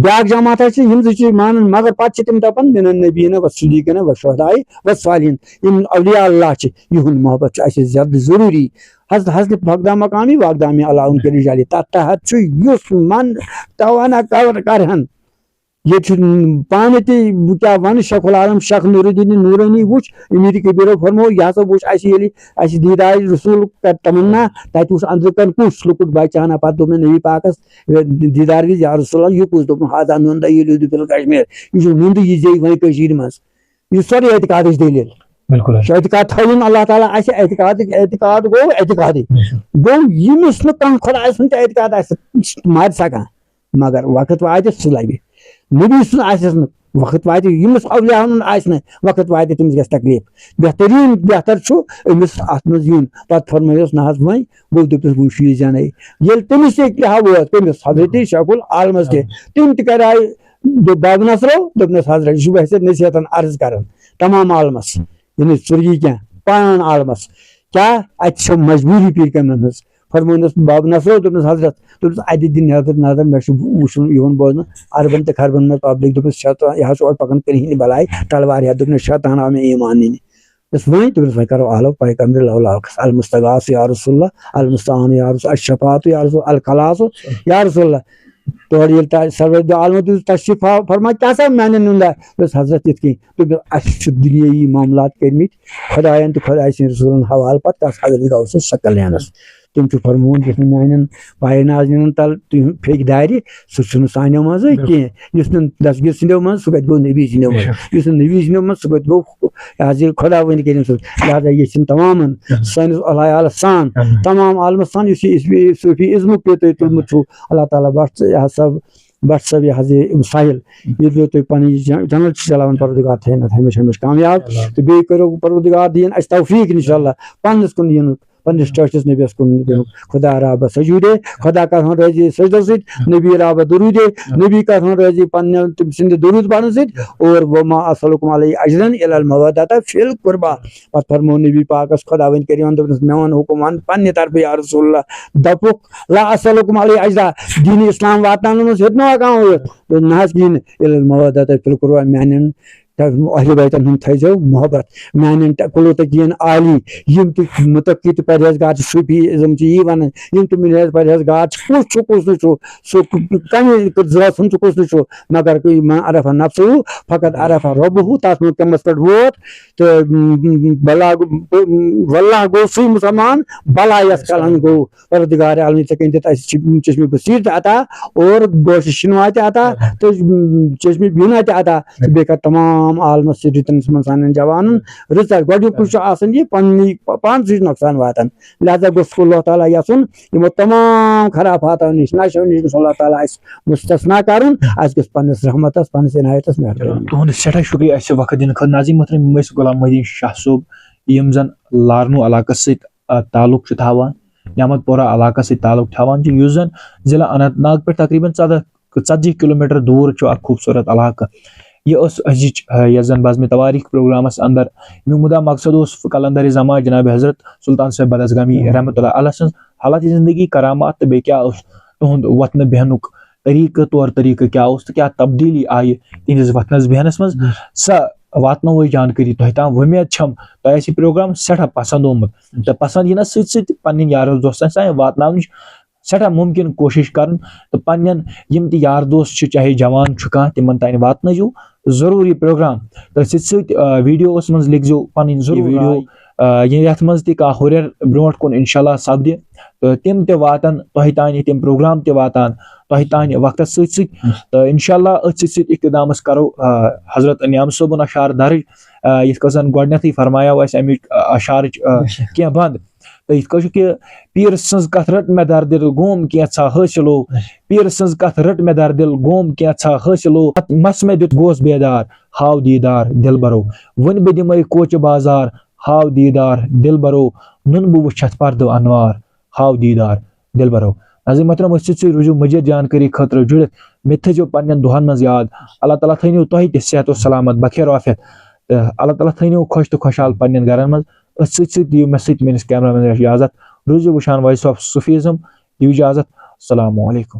بیاکھ جماعت چھِ یِم زٕ چھِ مانان مگر پتہٕ چھِ تِم دپان مِنن نبیٖنہ و صدیٖقیٖنہ و شہداء و صالحیٖن یِم اولیاء اللہ چھِ یِہُنٛد محبت چھُ اَسہِ زیادٕ ضروٗری حضرت فقدہ مقامی واقدامی علاؤن کٔرِو جالی تتھ تحت چھُ یُس من توانا کرہن ییٚتہِ چھُ پانہٕ تہِ بہٕ کیاہ وَنہٕ شیخ العالم شیخ نور الدین نورانی وٕچھ امیٖر کبیٖرو فرموو یہِ ہسا وٕچھ اَسہِ ییٚلہِ اَسہِ دیٖدارِ رسوٗل کر تمنا تتہِ وٕچھ أنٛدرٕ کن کُس لۄکُٹ بچہٕ ہنا پتہٕ دوٚپ مےٚ نبی پاکس دیٖدار وِزِ یا رسول اللہ یہِ کُس دوٚپُن ہاذا نُنٛدٕ ییٚلہِ فِل کشمیٖر یہِ چھُ نُنٛدٕ یہِ زیٚیہِ وۄنۍ کٔشیٖرِ منٛز یہِ چھُ سورُے اعتقادٕچ دٔلیٖل اعتقاد تھٲوُن اللہ تعالیٰ آسہِ اعتقاد گوٚو اعتقادٕے گوٚو ییٚمِس نہٕ کانٛہہ خۄداے سُنٛد تہِ اعتقاد آسہِ سُہ مارِ سکان مگر وقت واتہِ سُہ لبہِ نبی سُنٛد آسٮ۪س نہٕ وقت واتہِ ییٚمِس اولیاہن ہُنٛد آسہِ نہٕ وقت واتہِ تٔمِس گژھِ تکلیٖف بہتر چھُ أمِس اَتھ منٛز یُن پتہٕ فرمٲیوس نہ حظ وۄنۍ گوٚو دوٚپُس بہٕ فیٖس زینَے ییٚلہِ تٔمِس تہِ کیٛاہ ووت تٔمِس حضرت شیخ العالمس تہِ تٔمۍ تہِ کرے دوٚپ بابا نصرو دوٚپنس حضرت یہِ چھُ ویسے نصیحتن عرض کران تمام عالمس یعنی ژُرگی کینٛہہ پان عالمس کیٛاہ اتہِ چھِ مجبوٗری پیٖر کامٮ۪ن ہٕنٛز فرمٲونس بابا نصرو دوٚپنس حضرت دوٚپنس اتہِ دِ نظر مےٚ چھُ وٕچھُن یِوان بوزنہٕ اربن تہٕ خربن منٛز پبلک دوٚپُس شیطان یہِ حظ چھُ اورٕ پکان کرہِنہِ بلاے تلوار ہٮ۪تھ دوٚپنس شیطان آو مےٚ ایمان نِنہِ دوٚپُس وۄنۍ دوٚپنس وۄنۍ کرو آلو پیغمبر لولاکس المستغاث یا رسول اللہ المستعان یا رسول الشفاعت یا رسول الخلاص یا رسول اللہ تورٕ ییٚلہِ سرور عالمو دیُت تشریٖف فرما کیٛاہ سا میانٮ۪ن نُنٛدا دوٚپُس حضرت یِتھ کٔنۍ دوٚپُس اَسہِ چھِ دُنیٲیی معاملات کٔرمٕتۍ خۄدایَن تہٕ خۄداے سٕنٛدۍ رسوٗلن حوالہٕ پتہٕ تتھ حضرت غوث ثقلینس تٔمۍ چھُ فرمووُن یُس نہٕ میانٮ۪ن پایہِ نازنٮ۪ن تل تُہۍ پھیٚکہِ دارِ سُہ چھُنہٕ سانیو منٛزٕے کینٛہہ یُس نہٕ دسگیٖر سٕنٛدیو منٛز سُہ کتہِ گوٚو نبی سٕنٛدیو منٛز یُس نہٕ نبی سٕنٛدیو منٛز سُہ کتہِ گوٚو یہِ حظ یہِ خۄدا ؤنۍ کٔرِنۍ سُہ لہٰذا یژھِن تمامن سٲنِس عالس سان تمام عالمس سان یُس یہِ صوٗفی ازمُک تہِ تۄہہِ تُلمُت چھُو اللہ تعالیٰ بٹ یہِ ہسا بٹ صٲب یہِ حظ یہِ ساحل ییٚلہِ تُہۍ پنٕنۍ چنل چھِ چلاوان پروردگار تھٲیِن اَتھ ہمیشہِ ہمیشہِ کامیاب تہٕ بیٚیہِ کٔرِو پروردگار دِیِن اَسہِ توفیٖق انشاء اللہ پننِس کُن یِنُک پننِس ٹٲٹھِس نبیس کُن یِنُک خدا رابہ سجوٗدے خدا کرہون رٲضی سجدو سۭتۍ نبی رابہ درودے نبی کرہون رٲضی پننہِ تٔمۍ سٕنٛدِ درود پرنہٕ سۭتۍ اور وما اسلکم علیہ اجرن الا المودۃ فی القربہ پتہٕ فرموو نبی پاکس خۄدا وۄنۍ کٔرِون دوٚپنس مےٚ ووٚن حُکم ون پننہِ طرفہٕ یا رسول اللہ دپُکھ لا اسلکم علیہ اجرا دیٖنہِ اسلام واتناونس منٛز ہیٚوتنوا کانٛہہ دوٚپ نہ حظ کِہینۍ نہٕ الا المودۃ فی القربہ میانٮ۪ن اہلِ بیتن ہُنٛد تھٲیزیو محبت میانٮ۪ن کُلو تقیٖن عالی یِم تہِ مُتقی تہٕ پرہیزگار چھِ صوٗفی ازم چھِ یی ونان یِم تہِ مِلحد پرہیزگار چھِ کُس چھُ کُس نہٕ چھُ سُہ کمہِ ذات ہُنٛد چھُ کُس نہٕ چھُ مگر من عرفہ نفسہُ فقط عرفہ رۄبہُ تتھ منٛز قیامس پٮ۪ٹھ ووت تہٕ واللہ گوٚو سُے مُسلمان بلا یس کلن گوٚو پروردگار عالمین ژےٚ کٔنۍ دِتھ اَسہِ چشمہِ بصیٖر تہِ عطا اور گوشہِ شِنوا تہِ عطا تہٕ چشمہِ بیٖنا تہِ عطا تہٕ بیٚیہِ کر تمام عالمس سۭتۍ رٕتن منٛز سانٮ۪ن جوانن رٕژر گۄڈنیُک چھُ آسان یہِ پننی پانسٕے نۄقصان واتان لہٰذا گوٚژھ اللہ تعالیٰ یژھُن یِمو تمام خرافاتو نِش نشو نِش گوٚژھ اللہ تعالیٰ اَسہِ مُستثنا کرُن اَسہِ گوٚژھ پننِس رحمتس پننِس عنایتس مہربٲنی تُہُنٛد سٮ۪ٹھاہ شُکریہ اَسہِ وقت دِنہٕ خٲطرٕ ناظریٖن محترم یِم ٲسۍ غلام محی الدیٖن شاہ صٲب یِم زن لارنو علاقس سۭتۍ تعلُق چھِ تھاوان نعمت پورہ علاقس سۭتۍ تعلُق تھاوان چھِ یُس زن ضلع اننت ناگ پٮ۪ٹھ تقریٖباً 40 کِلوٗمیٖٹر دوٗر چھُ اکھ خوٗبصوٗرت علاقہٕ یہ ٲس أزِچ یۄس زن بزمِ تواریٖخ پروگرامس اندر امیُک مُدا مقصد اوس کلندر زمان جناب حضرت سلطان صٲب بدعزگامی رحمتہ اللہ علیہ سٕنٛز حالاتِ زندگی کرامات تہٕ بیٚیہِ کیاہ اوس تُہُنٛد وۄتھنہٕ بیٚہنُک طریٖقہٕ طور طریٖقہٕ کیاہ اوس تہٕ کیاہ تبدیٖلی آیہِ تِہنٛدِس وۄتھنس بیٚہنس منٛز سۄ واتنو جانکاری تہ تام ومید چھم تہ یہ پروگرام سٹھا پسند آمت تو پسند یہ ست پن یار دوستن تام واتن سٹھا ممکن کوشش کرن تو پن یم تہ یار دوست چاہے جوان کھانا تمن تان واتنو ضروری پروگرام تو ست ویڈیوس من لکھزو پن ضرور ویڈیو یت مز تہ کھانا ہُریر برونٹ کن انشاء اللہ سپدِ تو تم تہ واتن تہ تان تم پروگرام تہ واتان تہ تان وقت ست تو انشاء اللہ ات ست اقتدامس کرو حضرت انعام صٲبُن اشعار درج یت کٔنۍ زن گۄڈنیتھٕے فرمایا اسہِ امیُک اشعارٕچ کینٛہہ بند تو یت کٔنۍ چھُ کہ پیر سٕنٛز کتھ رٹ مےٚ در دل گوم کینٛژھا حٲصِلو پیر سٕنٛز کتھ رٹ مےٚ در دل گوم کینٛژھا حٲصِلو مس مےٚ دیُت گوس بیدار ہاو دیٖدار دل برو وۄنۍ بہٕ دِمے کوچہِ بازار ہاو دیٖدار دل برو نُن بہٕ وٕچھتھ پردٕ انوار ہاو دیٖدار دل برو ناظریٖن محترم أسۍ سۭتۍ روٗزِو مزید جانکاری خٲطرٕ جُڑِتھ مےٚ تھٲیزیو پننٮ۪ن دۄہن منٛز یاد اللہ تعالیٰ تھٲینو تۄہہِ تہِ صحت و سلامت بخیر وافیت تہٕ اللہ تعالیٰ تھٲینو خۄش تہٕ خۄشحال پننٮ۪ن گرن منٛز أتھۍ سۭتۍ سۭتۍ دِیِو مےٚ سۭتۍ میٲنِس کیمرہ مین اجازت روٗزِو وٕچھان وایس آف صوفیزم دِیِو اجازت السلام علیکم